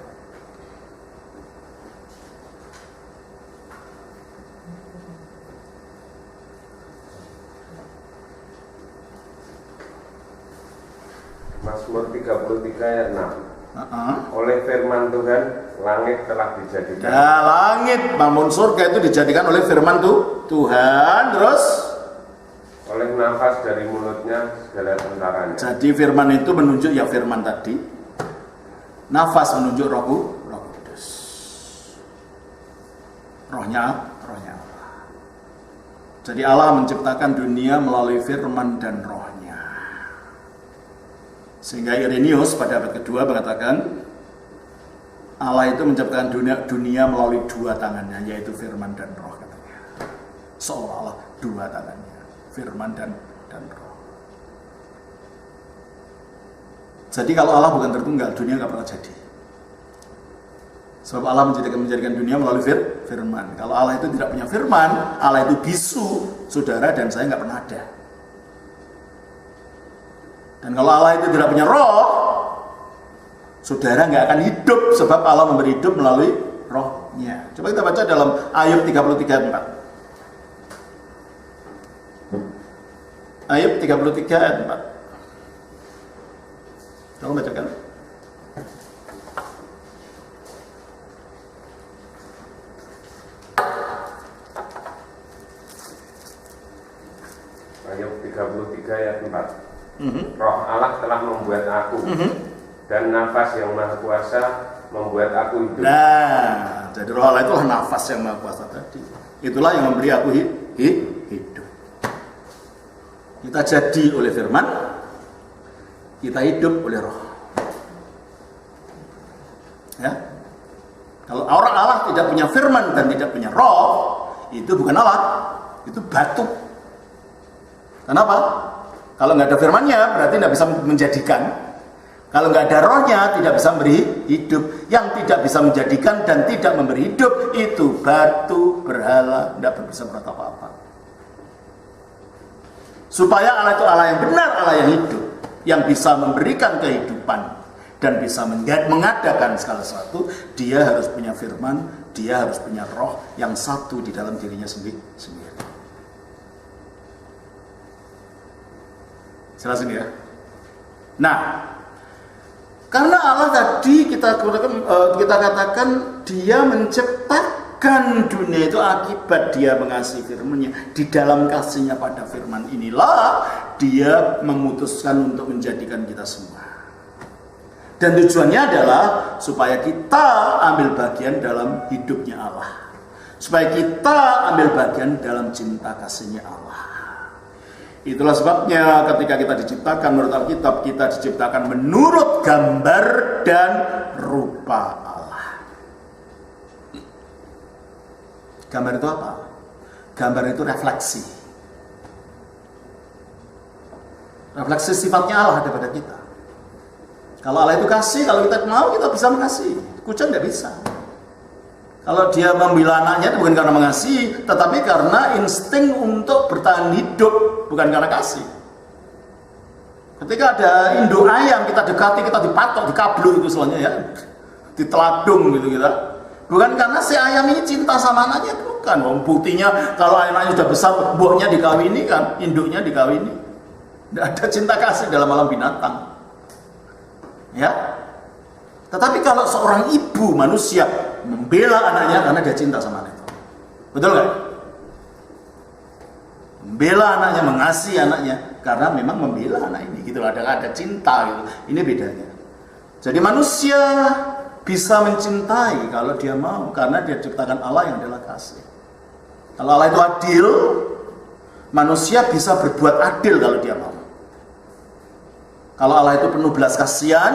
Mazmur 33 ayat 6. Oleh firman Tuhan, langit telah dijadikan. Nah, langit, bangun surga itu dijadikan oleh firman Tuhan, terus oleh nafas dari mulutnya segala tentaranya. Jadi firman itu menunjuk ya firman tadi. Nafas menunjuk Roh Kudus. Rohnya Allah. Jadi Allah menciptakan dunia melalui firman dan rohnya. Sehingga Irenaeus pada abad kedua mengatakan Allah itu menciptakan dunia melalui dua tangannya, yaitu firman dan roh katanya. Seolah-olah dua tangannya, firman dan roh. Jadi kalau Allah bukan tertunggal, dunia nggak pernah jadi. Sebab Allah menjadikan dunia melalui firman. Kalau Allah itu tidak punya firman, Allah itu bisu, saudara dan saya nggak pernah ada. Dan kalau Allah itu tidak punya roh, saudara nggak akan hidup, sebab Allah memberi hidup melalui rohnya. Coba kita baca dalam Ayub 33 ayat 4. Ayub 33 ayat 4. Tolong bacakan. Ayub 33 ayat 4. Roh Allah telah membuat aku, dan nafas yang maha kuasa membuat aku hidup. Nah, jadi roh Allah itulah nafas yang maha kuasa tadi. Itulah yang memberi aku hidup. Kita jadi oleh firman, kita hidup oleh roh. Ya. Kalau orang Allah tidak punya firman dan tidak punya roh, itu bukan Allah, itu batu. Kenapa? Kalau nggak ada firmannya berarti nggak bisa menjadikan. Kalau nggak ada rohnya tidak bisa memberi hidup. Yang tidak bisa menjadikan dan tidak memberi hidup itu batu, berhala, tidak bisa berbuat apa-apa. Supaya Allah itu Allah yang benar, Allah yang hidup, yang bisa memberikan kehidupan dan bisa mengadakan segala sesuatu, dia harus punya firman, dia harus punya roh yang satu di dalam dirinya sendiri. Jelasin ya. Nah, karena Allah tadi kita katakan dia menciptakan dunia itu akibat dia mengasihi firman-Nya. Di dalam kasih-Nya pada firman inilah dia memutuskan untuk menjadikan kita semua. Dan tujuannya adalah supaya kita ambil bagian dalam hidupnya Allah. Supaya kita ambil bagian dalam cinta kasih-Nya Allah. Itulah sebabnya ketika kita diciptakan menurut Alkitab, kita diciptakan menurut gambar dan rupa Allah. Gambar itu apa? Gambar itu refleksi. Refleksi sifatnya Allah ada pada kita. Kalau Allah itu kasih, kalau kita mau kita bisa mengasihi. Kucing tidak bisa. Kalau dia membela anaknya itu bukan karena mengasihi, tetapi karena insting untuk bertahan hidup, bukan karena kasih. Ketika ada induk ayam kita dekati, kita dipatok, dikablu itu selanjutnya ya, diteladung gitu kita. Bukan karena si ayam ini cinta sama anaknya, bukan. Buktinya kalau anaknya sudah besar, buahnya dikawini kan, induknya dikawini. Tidak ada cinta kasih dalam alam binatang. Ya. Tetapi kalau seorang ibu manusia membela anaknya karena dia cinta sama anaknya, betul nggak? Membela anaknya, mengasihi anaknya karena memang membela anak ini, gitu. Ada cinta gitu. Ini bedanya. Jadi manusia bisa mencintai kalau dia mau, karena dia diciptakan Allah yang adalah kasih. Kalau Allah itu adil, manusia bisa berbuat adil kalau dia mau. Kalau Allah itu penuh belas kasihan,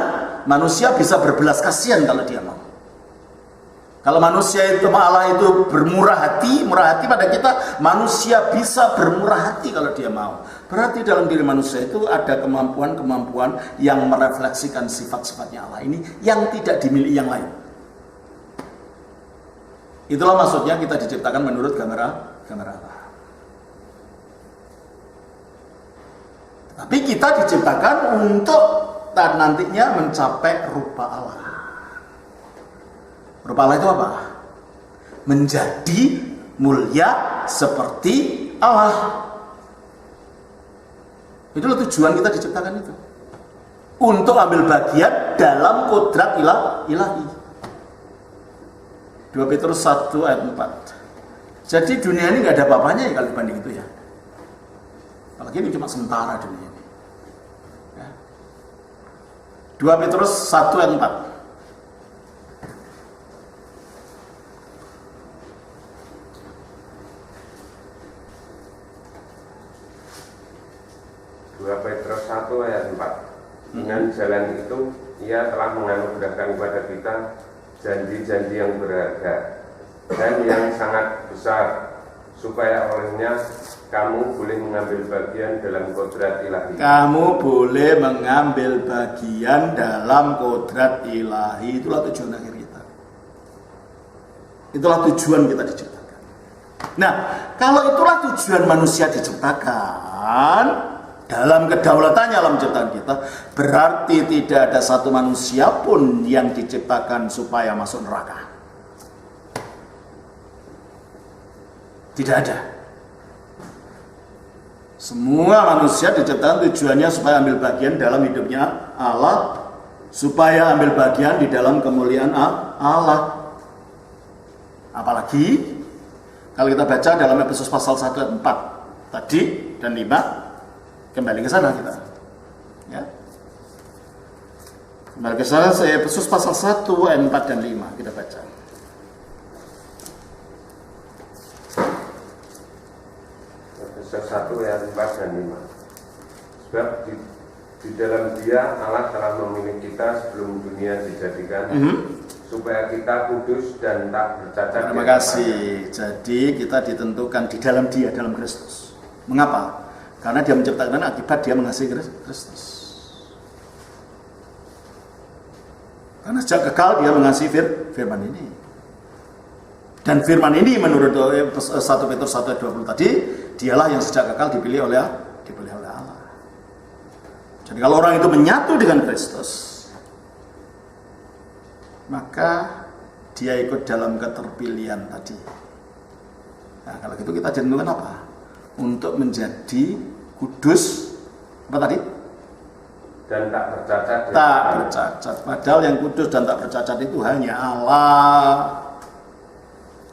manusia bisa berbelas kasihan kalau dia mau. Kalau manusia itu, Allah itu bermurah hati pada kita, manusia bisa bermurah hati kalau dia mau. Berarti dalam diri manusia itu ada kemampuan-kemampuan yang merefleksikan sifat-sifatnya Allah ini yang tidak dimiliki yang lain. Itulah maksudnya kita diciptakan menurut gambar Allah. Tapi kita diciptakan untuk nantinya mencapai rupa Allah. Rupa Allah itu apa? Menjadi mulia seperti Allah. Itulah tujuan kita diciptakan itu. Untuk ambil bagian dalam kodrat ilahi. 2 Petrus 1 ayat 4. Jadi dunia ini nggak ada apa-apanya ya kalau dibanding itu ya. Apalagi ini cuma sementara dunia ini. Ya. 2 Petrus 1 ayat 4. 2 Petrus 1 ayat 4. Dengan jalan itu ia telah menganugerahkan kepada kita janji-janji yang berharga dan yang sangat besar, supaya olehnya kamu boleh mengambil bagian dalam kodrat ilahi. Kamu boleh mengambil bagian dalam kodrat ilahi. Itulah tujuan akhir kita. Itulah tujuan kita diciptakan. Nah, kalau itulah tujuan manusia diciptakan, dalam kedaulatannya alam ciptaan kita, berarti tidak ada satu manusia pun yang diciptakan supaya masuk neraka. Tidak ada. Semua manusia diciptakan tujuannya supaya ambil bagian dalam hidupnya Allah, supaya ambil bagian di dalam kemuliaan Allah. Apalagi kalau kita baca dalam Efesus pasal 1 ayat 4 tadi dan 5, kembali ke sana kita. Ya. Kembali ke sana, saya Efesus pasal 1 ayat 4 dan 5 kita baca. Efesus 1 ayat 4 dan 5. Sebab di dalam Dia Allah telah memilih kita sebelum dunia dijadikan, supaya kita kudus dan tak bercacat. Terima kasih. Jadi kita ditentukan di dalam Dia, dalam Kristus. Mengapa? Karena dia menciptakan akibat dia mengasihi Kristus. Karena sejak kekal dia mengasihi firman ini. Dan firman ini menurut 1 Petrus 1 ayat 20 tadi, dialah yang sejak kekal dipilih oleh Allah. Jadi kalau orang itu menyatu dengan Kristus, maka dia ikut dalam keterpilihan tadi. Nah, kalau gitu kita ditentukan apa? Untuk menjadi kudus, apa tadi? Dan tak bercacat. Tak bercacat. Padahal yang kudus dan tak bercacat itu hanya Allah.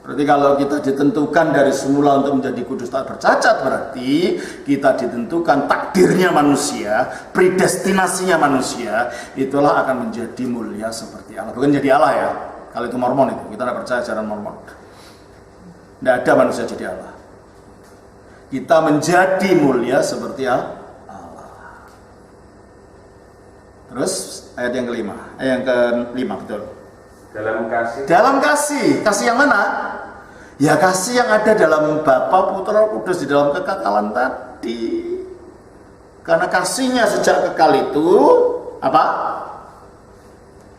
Berarti kalau kita ditentukan dari semula untuk menjadi kudus tak bercacat, berarti kita ditentukan takdirnya manusia, predestinasinya manusia, itulah akan menjadi mulia seperti Allah. Bukan jadi Allah ya. Kalau itu Mormon itu, kita tidak percaya ajaran Mormon. Tidak ada manusia jadi Allah. Kita menjadi mulia seperti Allah. Terus ayat yang kelima, yang kelima betul. Dalam kasih yang mana? Ya kasih yang ada dalam Bapa, Putra, Kudus di dalam kekekalan tadi. Karena kasihnya sejak kekal itu apa?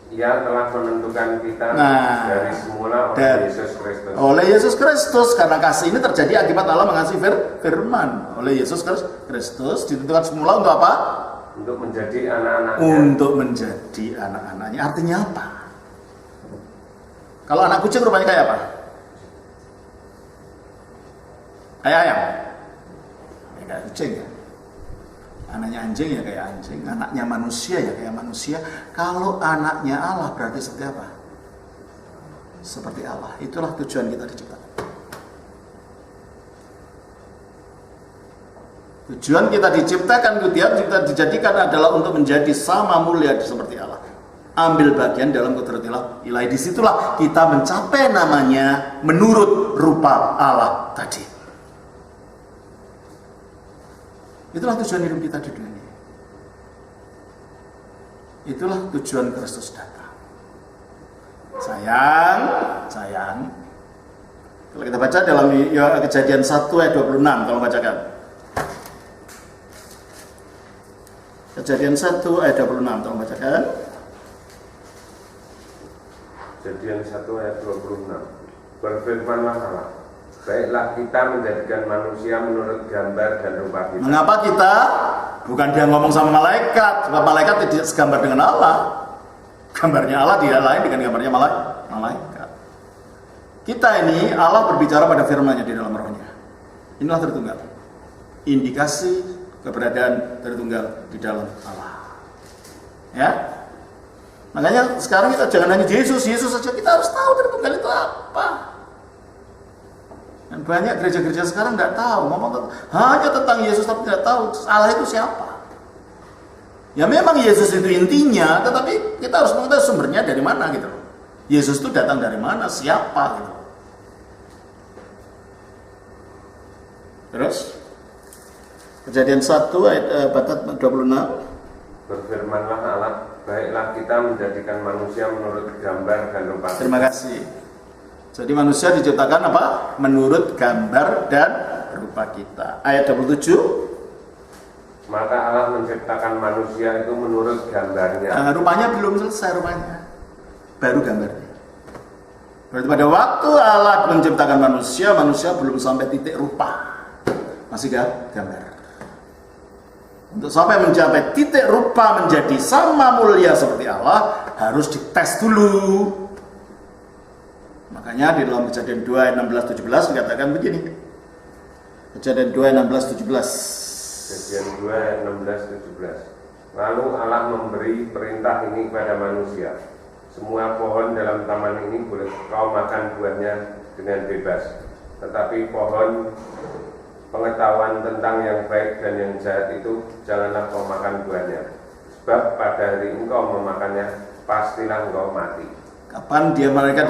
Ia telah menentukan kita dari semula oleh Yesus Kristus. Oleh Yesus Kristus, karena kasih ini terjadi akibat Allah mengasihi firman. Oleh Yesus Kristus ditentukan semula untuk apa? Untuk menjadi anak-anaknya. Untuk menjadi anak-anaknya. Artinya apa? Kalau anak kucing rupanya kayak apa? Kayak ayam? Ya, kayak kucing ya. Anaknya anjing ya kayak anjing. Anaknya manusia ya kayak manusia. Kalau anaknya Allah berarti seperti apa? Seperti Allah. Itulah tujuan kita diciptakan. Tujuan kita diciptakan, kita dijadikan adalah untuk menjadi sama mulia seperti Allah. Ambil bagian dalam kudrat ilahi. Disitulah kita mencapai namanya menurut rupa Allah tadi. Itulah tujuan hidup kita di dunia. Itulah tujuan Kristus datang. Sayang. Kalau kita baca dalam Kejadian 1 ayat 26, kalau bacakan. Kejadian 1 ayat 26, tolong bacakan. Kejadian 1 ayat 26. Berfirmanlah Allah, baiklah kita menjadikan manusia menurut gambar dan rupa kita. Mengapa kita? Bukan dia ngomong sama malaikat, sebab malaikat tidak segambar dengan Allah. Gambarnya Allah tidak lain dengan gambarnya malaikat. Kita ini, Allah berbicara pada firman-Nya di dalam rohnya. Inilah Tritunggal. Indikasi keberadaan Tritunggal di dalam Allah. Ya. Makanya sekarang kita jangan hanya Yesus saja, kita harus tahu Tritunggal itu apa. Dan banyak gereja-gereja sekarang tidak tahu, ngomong hanya tentang Yesus tapi tidak tahu Allah itu siapa. Ya memang Yesus itu intinya, tetapi kita harus mengetahui sumbernya dari mana gitu loh. Yesus itu datang dari mana, siapa gitu. Terus Kejadian 1 ayat 26. Berfirmanlah Allah, baiklah kita menjadikan manusia menurut gambar dan rupa kita. Terima kasih. Jadi manusia diciptakan apa? Menurut gambar dan rupa kita. Ayat 27. Maka Allah menciptakan manusia itu menurut gambarnya. Rupanya belum selesai rupanya. Baru gambarnya. Berarti pada waktu Allah menciptakan manusia, manusia belum sampai titik rupa. Masih gambar. Untuk sampai mencapai titik rupa menjadi sama mulia seperti Allah, harus dites dulu. Makanya di dalam Kejadian 2 ayat 16-17 dikatakan begini. Kejadian 2 ayat 16-17. Kejadian 2 ayat 16-17. Lalu Allah memberi perintah ini kepada manusia. Semua pohon dalam taman ini boleh kau makan buahnya dengan bebas. Tetapi pohon pengetahuan tentang yang baik dan yang jahat itu janganlah kau makan buahnya. Sebab pada hari engkau memakannya, pastilah engkau mati. Kapan mereka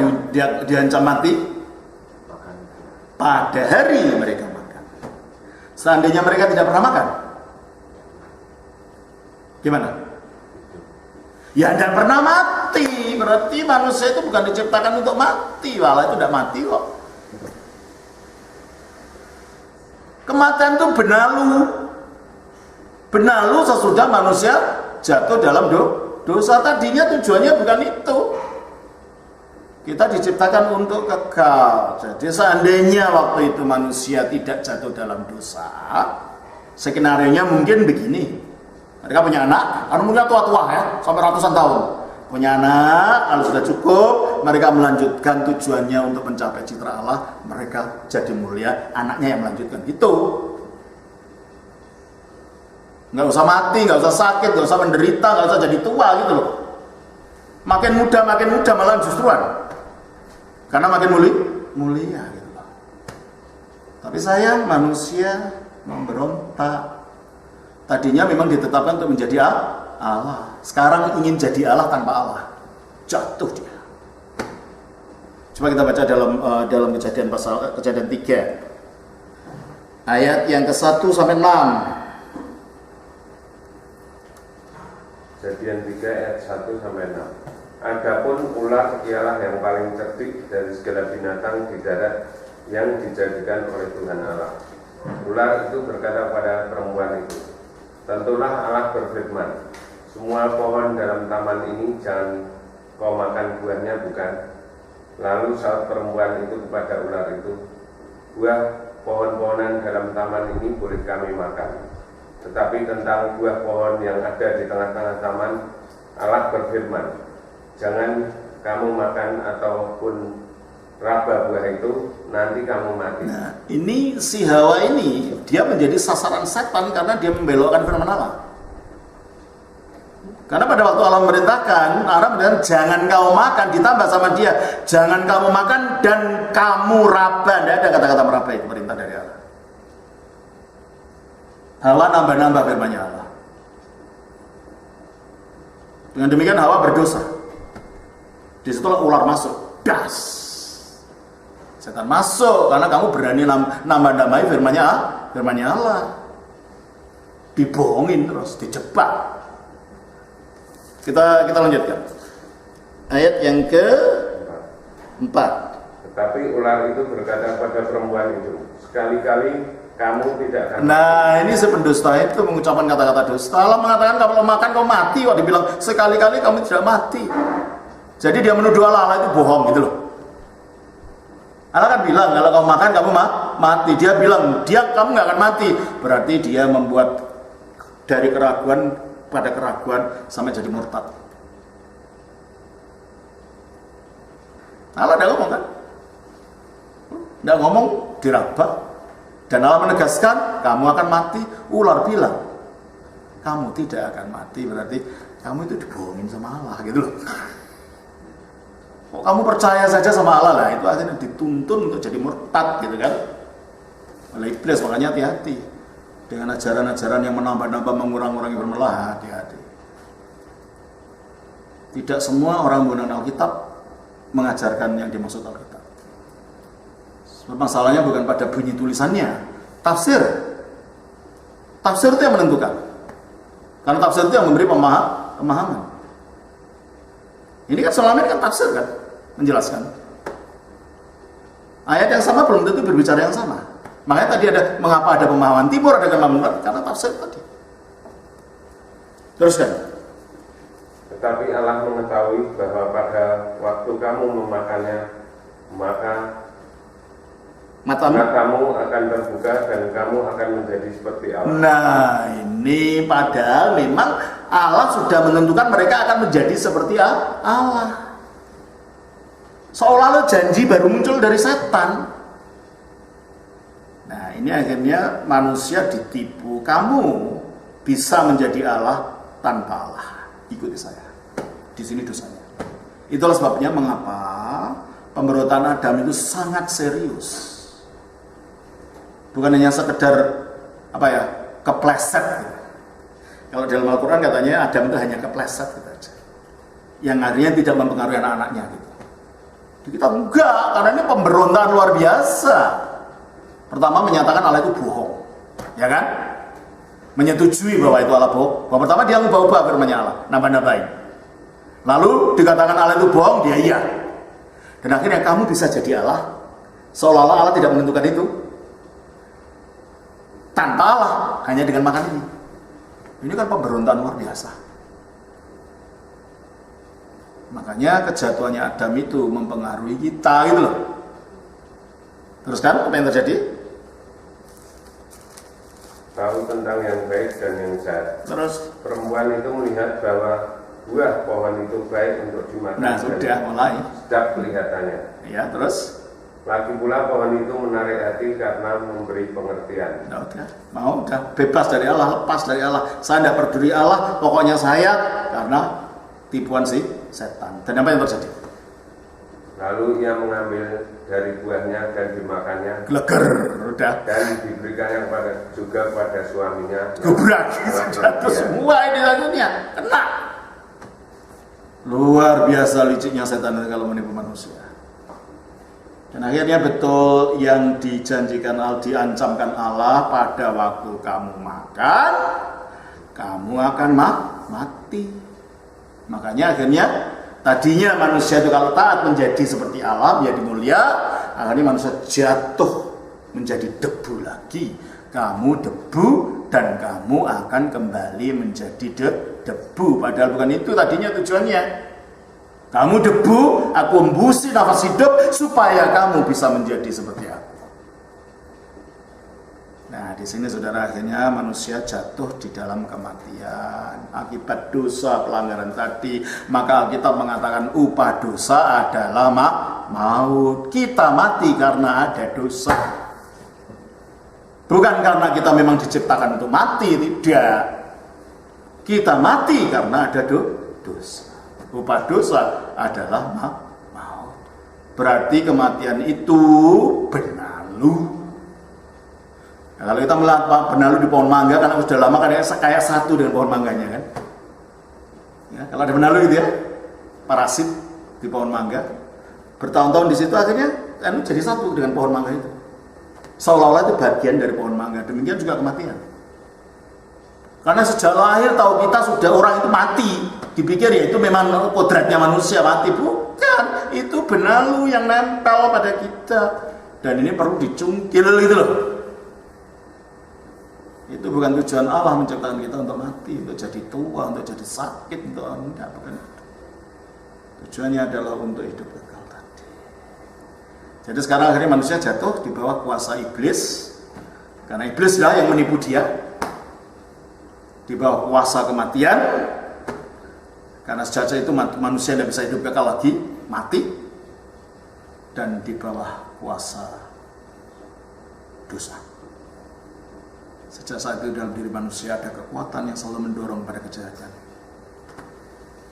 diancam mati? Pada hari mereka makan. Seandainya mereka tidak pernah makan, gimana? Ya tidak pernah mati. Berarti manusia itu bukan diciptakan untuk mati. Walau itu tidak mati kok. Kematian itu benalu sesudah manusia jatuh dalam dosa. Tadinya tujuannya bukan itu. Kita diciptakan untuk kekal. Jadi seandainya waktu itu manusia tidak jatuh dalam dosa, skenario-nya mungkin begini. Mereka punya anak, umurnya tua-tua ya, sampai ratusan tahun. Punya anak, kalau sudah cukup, mereka melanjutkan tujuannya untuk mencapai citra Allah. Mereka jadi mulia, anaknya yang melanjutkan. Gitu. Nggak usah mati, nggak usah sakit, nggak usah menderita, nggak usah jadi tua gitu loh. Makin muda malah justruan. Karena makin mulia gitu loh. Tapi sayang manusia memberontak. Tadinya memang ditetapkan untuk menjadi Allah. Sekarang ingin jadi Allah tanpa Allah. Jatuh dia. Coba kita baca dalam Kejadian 3. Ayat yang ke-1 sampai 6. Kejadian 3 ayat 1 sampai 6. Adapun ular ialah yang paling cerdik dari segala binatang di darat yang dijadikan oleh Tuhan Allah. Ular itu berkata pada perempuan itu, tentulah Allah berfirman, semua pohon dalam taman ini jangan kau makan buahnya, bukan? Lalu saat perempuan itu kepada ular itu, buah pohon-pohonan dalam taman ini boleh kami makan, tetapi tentang buah pohon yang ada di tengah-tengah taman, Allah berfirman, jangan kamu makan ataupun raba buah itu, nanti kamu mati. Nah, ini si Hawa ini, dia menjadi sasaran setan karena dia membelokkan firman Allah. Karena pada waktu Allah memerintahkan, Allah bilang jangan kamu makan, ditambah sama dia, jangan kamu makan dan kamu raba. Tidak ada kata-kata meraba, itu perintah dari Allah. Hawa nambah-nambah firman Allah. Dengan demikian Hawa berdosa. Disitulah ular masuk, das. Setan masuk karena kamu berani nambah-nambahi firman Allah. Dibohongin terus, dijebak. Kita lanjutkan. Ayat yang ke-4. Tetapi ular itu berkata pada perempuan itu, sekali-kali kamu tidak akan mati. Nah, ini si pendusta itu mengucapkan kata-kata dusta. Allah mengatakan kalau makan kau mati. Kok dibilang sekali-kali kamu tidak mati. Jadi dia menuduh Allah itu bohong gitu loh. Allah kan bilang kalau kamu makan kamu mati. Dia bilang kamu nggak akan mati. Berarti dia membuat dari keraguan pada keraguan sampai jadi murtad. Allah tidak ngomong kan? Tidak ngomong, diraba. Dan Allah menegaskan kamu akan mati. Ular bilang kamu tidak akan mati, berarti kamu itu dibohongin sama Allah gitu loh. Kok kamu percaya saja sama Allah lah, itu akhirnya dituntun untuk jadi murtad gitu kan oleh iblis. Makanya hati-hati dengan ajaran-ajaran yang menambah-nambah, mengurang-urangi firman Allah, hati-hati. Tidak semua orang menggunakan Alkitab mengajarkan yang dimaksud Alkitab. Masalahnya bukan pada bunyi tulisannya, tafsir. Tafsir itu yang menentukan. Karena tafsir itu yang memberi pemahaman. Ini kan selama ini kan tafsir kan, menjelaskan. Ayat yang sama belum tentu berbicara yang sama. Makanya tadi ada mengapa ada pemahaman timur, ada pemahaman barat, karena tafsir tadi. Teruskan. Tetapi Allah mengetahui bahwa pada waktu kamu memakannya, maka matamu akan terbuka dan kamu akan menjadi seperti Allah. Nah, ini padahal memang Allah sudah menentukan mereka akan menjadi seperti Allah. Seolah-olah janji baru muncul dari setan. Nah, ini akhirnya manusia ditipu. Kamu bisa menjadi Allah tanpa Allah. Ikuti saya. Di sini dosanya. Itulah sebabnya mengapa pemberontakan Adam itu sangat serius. Bukan hanya sekedar kepleset gitu. Kalau dalam Al-Quran katanya Adam itu hanya kepleset gitu aja. Yang artinya tidak mempengaruhi anak-anaknya gitu. Di kita enggak, karena ini pemberontakan luar biasa. Pertama menyatakan Allah itu bohong, ya kan? Menyetujui bahwa itu Allah bohong. Bahwa pertama dia ubah-ubah firman Allah, nambah-nambahin. Lalu dikatakan Allah itu bohong, dia iya. Dan akhirnya kamu bisa jadi Allah, seolah-olah Allah tidak menentukan itu. Tanpa Allah, hanya dengan makan ini. Ini kan pemberontakan luar biasa. Makanya kejatuhannya Adam itu mempengaruhi kita gitu loh. Terus kan apa yang terjadi? Tahu tentang yang baik dan yang jahat. Terus Perempuan itu melihat bahwa buah pohon itu baik untuk dimakan. nah sudah mulai. Sedap kelihatannya. Ya, terus Lagi pula pohon itu menarik hati karena memberi pengertian. nah, udah bebas dari Allah, lepas dari Allah. Saya tidak peduli Allah, pokoknya saya karena tipuan si setan. Dan apa yang terjadi? Lalu ia mengambil dari buahnya dan dimakannya. Geleger, udah. Dan diberikannya juga pada suaminya. Gebrak, jatuh semua ini lagunya, kena. Luar biasa liciknya setan kalau menipu manusia. Dan akhirnya betul yang dijanjikan Allah, diancamkan Allah, pada waktu kamu makan, kamu akan mati. Makanya akhirnya tadinya manusia itu kalau taat menjadi seperti Allah, menjadi mulia, akhirnya manusia jatuh menjadi debu lagi. Kamu debu dan kamu akan kembali menjadi debu. Padahal bukan itu tadinya tujuannya. Kamu debu, aku embusi nafas hidup supaya kamu bisa menjadi seperti aku. Nah, di sini saudara, akhirnya manusia jatuh di dalam kematian akibat dosa pelanggaran tadi. Maka kita mengatakan upah dosa adalah maut. Kita mati karena ada dosa. Bukan karena kita memang diciptakan untuk mati, tidak. Kita mati karena ada dosa. Upah dosa adalah maut. Berarti kematian itu benalu. Nah, kalau kita melihat benalu di pohon mangga, karena sudah lama kan kayak satu dengan pohon mangganya kan. Ya, kalau ada benalu gitu ya, parasit di pohon mangga, bertahun-tahun di situ akhirnya kan jadi satu dengan pohon mangga itu. Seolah-olah itu bagian dari pohon mangga. Demikian juga kematian. Karena sejak lahir tahu kita sudah orang itu mati, dipikir ya itu memang kodratnya manusia mati. Bukan, itu benalu yang nempel pada kita. Dan ini perlu dicungkil gitu loh. Itu bukan tujuan Allah menciptakan kita untuk mati, untuk jadi tua, untuk jadi sakit, enggak, bukan itu. Tujuannya adalah untuk hidup kekal tadi. Jadi sekarang akhirnya manusia jatuh di bawah kuasa iblis, karena iblis lah yang menipu dia, di bawah kuasa kematian, karena sejak itu manusia tidak bisa hidup kekal lagi, mati, dan di bawah kuasa dosa. Sejak saat itu dalam diri manusia ada kekuatan yang selalu mendorong pada kejahatan.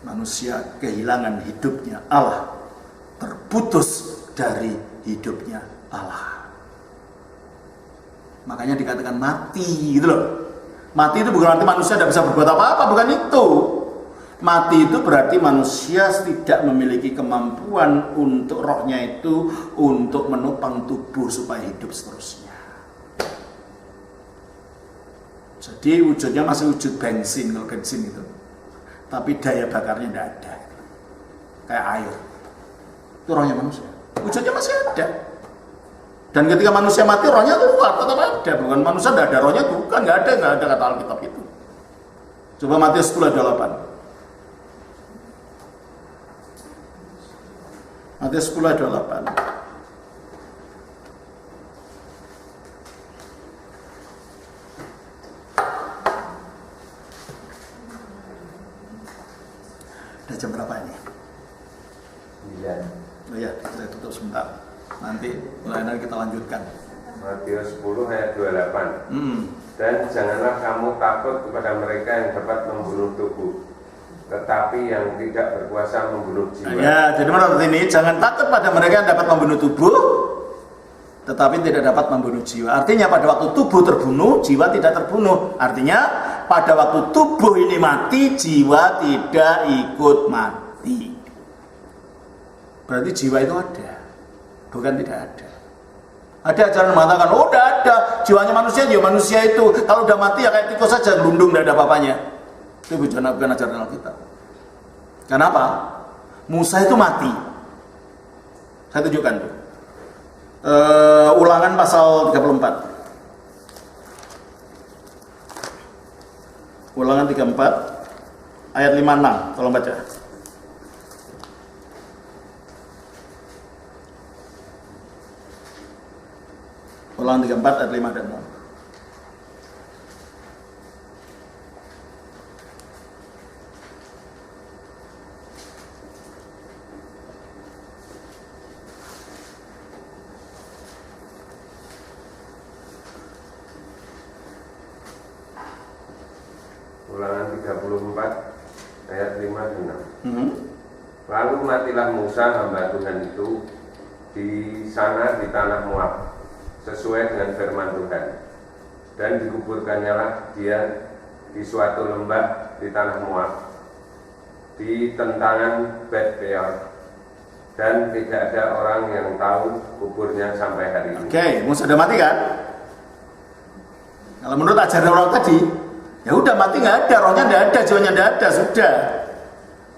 Manusia kehilangan hidupnya Allah, terputus dari hidupnya Allah. Makanya dikatakan mati gitu loh. Mati itu bukan arti manusia tidak bisa berbuat apa-apa, bukan itu. Mati itu berarti manusia tidak memiliki kemampuan untuk rohnya itu untuk menopang tubuh supaya hidup seterusnya. Jadi wujudnya masih wujud bensin, kalau bensin itu. Tapi daya bakarnya tidak ada. Kayak air. Itu rohnya manusia. Wujudnya masih ada. Dan ketika manusia mati, rohnya keluar, tetap ada. Bukan manusia tidak ada rohnya, bukan, nggak ada kata Alkitab itu. Coba Matius 10:28. Matius 10:28. Udah jam berapa ini? 9. Oh ya, saya tutup sebentar. Nanti mulai kita lanjutkan. Matius 10 ayat 28. Dan janganlah kamu takut kepada mereka yang dapat membunuh tubuh, tetapi yang tidak berkuasa membunuh jiwa. Ya, jadi menurut ini jangan takut pada mereka yang dapat membunuh tubuh, tetapi tidak dapat membunuh jiwa. Artinya pada waktu tubuh terbunuh, jiwa tidak terbunuh. Artinya pada waktu tubuh ini mati, jiwa tidak ikut mati. Berarti jiwa itu ada, bukan tidak ada. Ada ajaran mengatakan, oh udah ada, jiwanya manusia, jiwa manusia itu kalau udah mati ya kayak tikus saja, gelundung, tidak ada apa-apanya. Itu bukan ajaran Alkitab. Kenapa? Musa itu mati. Saya tunjukkan tuh. Ulangan pasal 34. Ulangan 34 ayat 56, tolong baca. Ulangan 34 ayat 5 dan 6. Ulangan 34 ayat 5 dan 6. Lalu matilah Musa hamba Tuhan itu di sana di tanah Moab, sesuai dengan firman Tuhan, dan dikuburkannyalah dia di suatu lembah di tanah Moab, di tentangan Bet Peor, dan tidak ada orang yang tahu kuburnya sampai hari ini. Oke, Musa sudah mati kan? Kalau menurut ajaran orang tadi, ya udah mati, nggak ada, rohnya nggak ada, jiwanya nggak ada, sudah.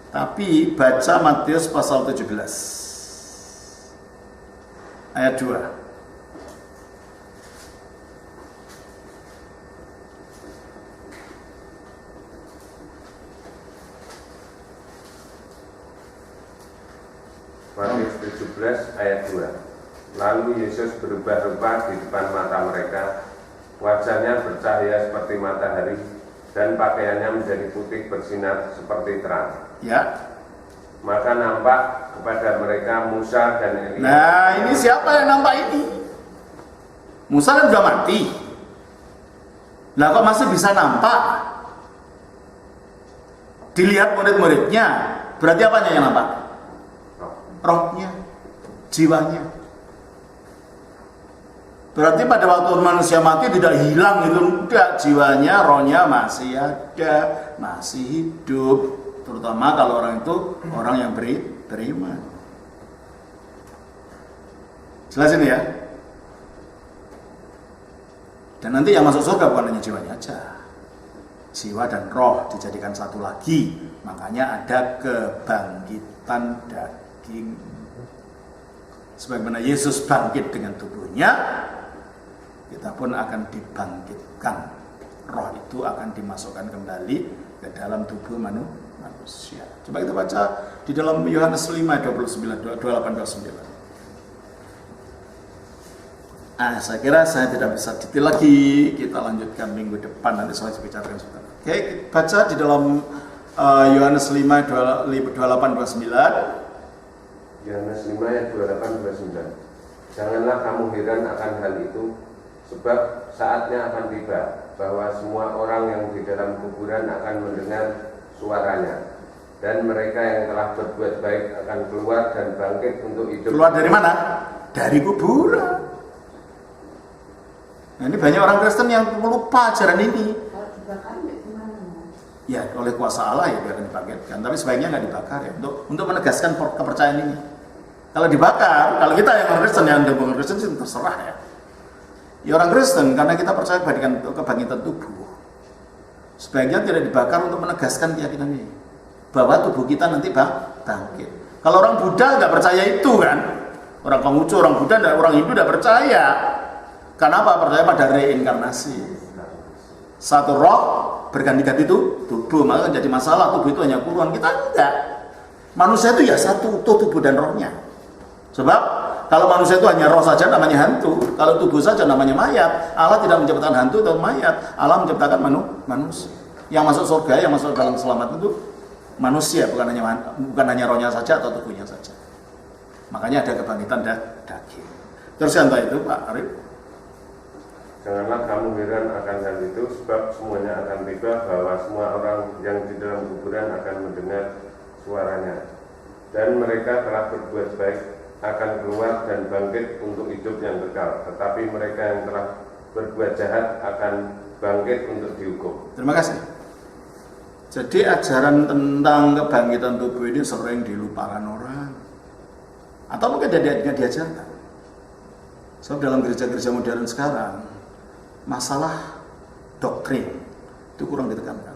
Tapi baca Matius pasal 17 ayat 2. Matius 17 ayat 2. Lalu Yesus berubah rupa di depan mata mereka, Wajahnya bercahaya seperti matahari dan pakaiannya menjadi putih bersinar seperti terang. Ya. Maka nampak kepada mereka Musa dan Elia. Nah, ini siapa yang nampak ini? Musa kan sudah mati. Lah kok masih bisa nampak? Dilihat murid-muridnya, berarti apanya yang nampak? Rohnya, jiwanya. Berarti pada waktu manusia mati tidak hilang itu, enggak, jiwanya, rohnya masih ada, masih hidup. Terutama kalau orang itu orang yang beriman. Jelas ini ya? Dan nanti yang masuk surga bukan hanya jiwanya aja. Jiwa dan roh dijadikan satu lagi. Makanya ada kebangkitan daging. Sebagaimana Yesus bangkit dengan tubuhnya, kita pun akan dibangkitkan. Roh itu akan dimasukkan kembali ke dalam tubuh manusia. Coba kita baca di dalam Yohanes 5, 28, 29. Saya kira saya tidak bisa detail lagi. Kita lanjutkan minggu depan, nanti saya bicarakan sebentar. Oke, baca di dalam Yohanes 5, 28, 29. Yohanes 5 ayat 28-29. Janganlah kamu heran akan hal itu, sebab saatnya akan tiba bahwa semua orang yang di dalam kuburan akan mendengar suaranya, dan mereka yang telah berbuat baik akan keluar dan bangkit untuk hidup. Keluar dari mana? Dari kuburan. Nah, ini banyak orang Kristen yang lupa ajaran ini. Kalau dibakar gimana? Ya, oleh kuasa Allah ya dia akan dibangkitkan. Tapi sebaiknya nggak dibakar ya, untuk menegaskan kepercayaan ini. Kalau dibakar, kalau kita yang orang Kristen, yang bukan Kristen sih terserah ya. Ya orang Kristen, karena kita percaya kebangkitan tubuh. Sebaiknya tidak dibakar untuk menegaskan keyakinan ini, bahwa tubuh kita nanti bangkit. Kalau orang Buddha nggak percaya itu kan, orang Konghucu, orang Buddha, orang Hindu nggak percaya. Kenapa? Percaya pada reinkarnasi. Satu roh berganti-ganti itu tubuh, maka jadi masalah tubuh itu hanya kurang. Kita enggak. Manusia itu ya satu utuh tubuh dan rohnya. Sebab kalau manusia itu hanya roh saja namanya hantu, kalau tubuh saja namanya mayat. Allah tidak menciptakan hantu atau mayat, Allah menciptakan manusia. Yang masuk surga, yang masuk dalam selamat itu manusia, bukan hanya rohnya saja atau tubuhnya saja. Makanya ada kebangkitan daging. Terus yang itu Pak Arif. Janganlah kamu heran akan hal itu, sebab semuanya akan tiba bahwa semua orang yang di dalam kuburan akan mendengar suaranya, dan mereka telah berbuat baik akan keluar dan bangkit untuk hidup yang kekal, tetapi mereka yang telah berbuat jahat akan bangkit untuk dihukum. Terima kasih. Jadi ajaran tentang kebangkitan tubuh ini sering dilupakan orang, atau mungkin tidak diajarkan. Sebab dalam gereja-gereja modern sekarang masalah doktrin itu kurang ditekankan.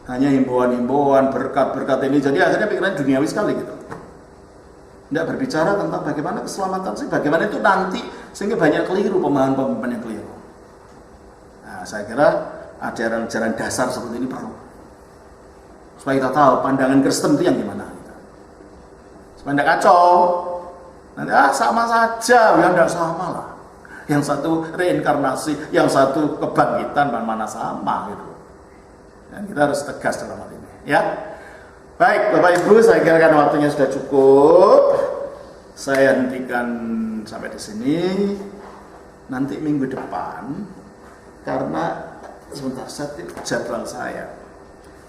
Hanya himbauan-himbauan, berkat-berkat ini, jadi akhirnya pikiran duniawi sekali gitu. Tidak berbicara tentang bagaimana keselamatan sih, bagaimana itu nanti, sehingga banyak keliru, pemahaman-pemahaman yang keliru. Nah, saya kira ajaran-ajaran dasar seperti ini perlu, supaya kita tahu pandangan Kristen itu yang gimana gitu. Supaya tidak kacau. Nanti sama saja, ya tidak sama lah. Yang satu reinkarnasi, yang satu kebangkitan, mana sama gitu. Dan kita harus tegas dalam hal ini, ya. Baik, Bapak Ibu, saya kira kan waktunya sudah cukup. Saya hentikan sampai di sini. Nanti minggu depan, karena sebentar saya jadwal saya.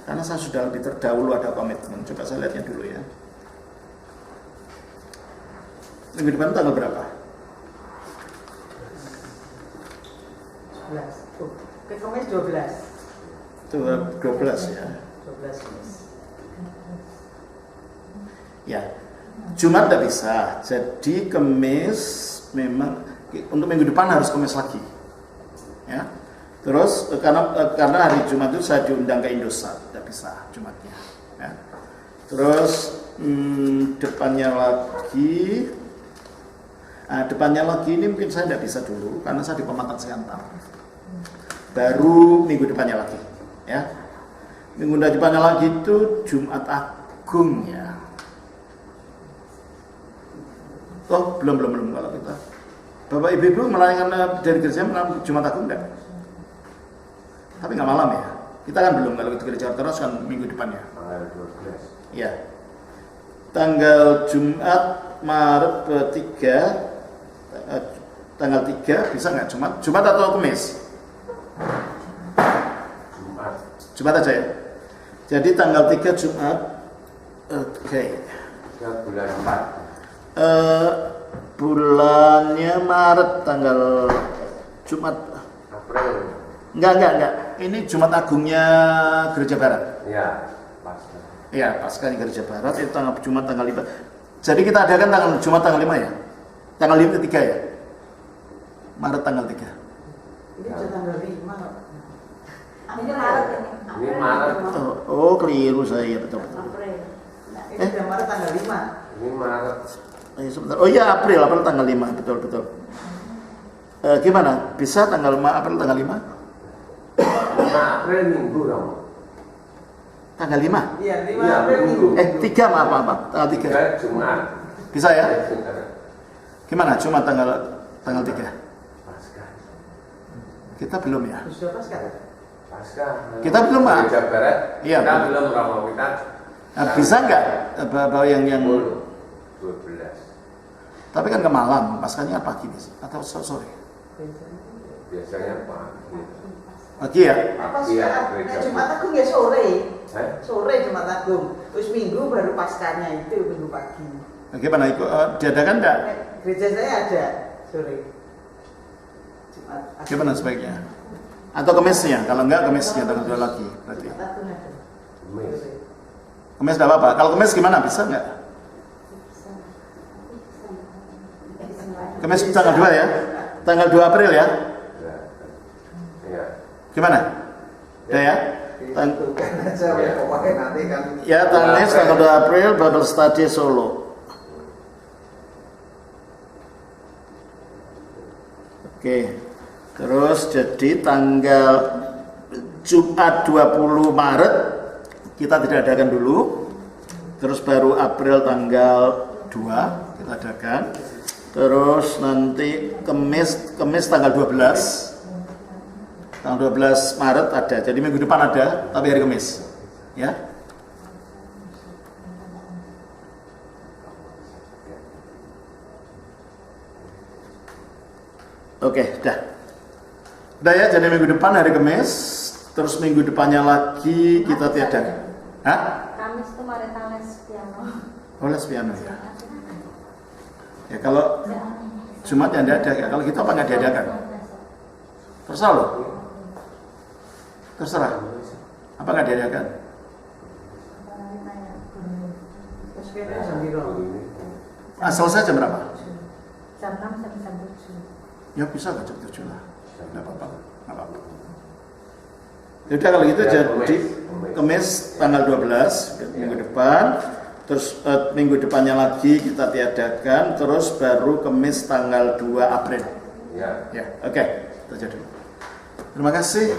Karena saya sudah lebih terdahulu ada komitmen. Coba saya lihatnya dulu ya. Minggu depan tanggal berapa? 12. Kamis 12. 12 ya. 12. Ya. Jumat tidak bisa. Jadi Kamis memang untuk minggu depan harus Kamis lagi. Ya. Terus karena hari Jumat itu saya diundang ke Indosat, tidak bisa Jumatnya. Ya. Terus depannya lagi ini mungkin saya tidak bisa dulu karena saya di Pematang Siantar. Baru minggu depannya lagi, ya. Minggu depannya lagi itu Jumat Agung ya. Oh belum kalau kita Bapak Ibu merayakan dari gereja Jumat Agung enggak? Tapi nggak malam ya. Kita kan belum, kalau itu gereja Ortodoks kan minggu depannya. Tanggal 12. Iya. Tanggal Jumat Maret 3, tanggal 3 bisa nggak Jumat? Jumat atau Kamis? Jumat. Jumat aja ya. Jadi tanggal 3 Jumat. Oke. Bulan 4. Bulannya Maret tanggal Jumat. April. Enggak. Ini Jumat Agungnya Gereja Barat. Ya, pasti. Iya, Paskahnya Gereja Barat itu Jumat tanggal 5. Jadi kita adakan Jumat tanggal 5 ya? Tanggal 5 3 ya? Maret tanggal 3. Ini sudah tanggal 5. Ini Maret ini. Ini Maret. Oh, keliru saya, betul. April. Ini sudah Maret tanggal 5. Ini Maret. Sebentar. Oh iya, April tanggal 5, betul. Gimana? Bisa tanggal April tanggal 5? 5 April Minggu dong. Tanggal 5? Iya, 5 Iya, April Minggu. Minggu. 3 maaf. Tanggal 3. 3 Jumat. Bisa ya? Gimana? Jumat tanggal 3. Paskah. Kita belum ya? Sudah Paskah. Paskah. Kita belum, Pak. Gereja Barat. Iya, Kita belum. belum Romo, kita Nah, bisa nggak bapak yang 12. tapi kan ke malam, paskahnya pagi atau sore? Biasanya pagi. Pagi ya? Pagi ya, Paskah. gereja. Jumat Agung ya sore. Eh? Sore Jumat Agung. Terus Minggu baru Paskahnya itu Minggu pagi. Bagaimana ikut diadakan nggak? Gereja saya ada sore. Jumat Agung. Gimana sebaiknya? Atau Kemisnya? Kalau enggak Kemisnya tanggal 2 lagi berarti. Jumat Agung ada. Kemis. Kemis nggak apa-apa. Kalau Kemis gimana? Bisa nggak? Kemis tanggal 2 ya? Tanggal 2 April ya? Ya. Gimana? Udah ya? Tentukan aja pokoknya nanti kan Ya, Kemis tanggal 2 April Bible Study Solo. Oke. Terus jadi tanggal Jumat 20 Maret kita tidak adakan dulu. Terus baru April tanggal 2 kita adakan. Terus nanti Kemis tanggal 12. Tanggal 12 Maret ada. Jadi minggu depan ada, tapi hari Kemis. Ya. Oke, dah. Udah ya, jadi minggu depan hari Kamis, terus minggu depannya lagi kita tiadakan. Hah? Kamis itu marital les piano. Oh, les piano ya. Ya kalau Jumat yang ada, ya. Kalau kita apa nggak diadakan? Terserah loh. Terserah. Apa nggak diadakan? Terus kita jam berapa? Selesai jam berapa? Jam 6 sampai jam 7. Ya bisa nggak jam 7 lah. Nggak apa-apa. Nggak apa-apa. Yaudah kalau gitu Ya, jadi Kamis tanggal 12 minggu depan. Terus minggu depannya lagi kita tiadakan, terus baru Kamis tanggal 2 April. Ya. Ya, oke. Kita jadi. Terima kasih.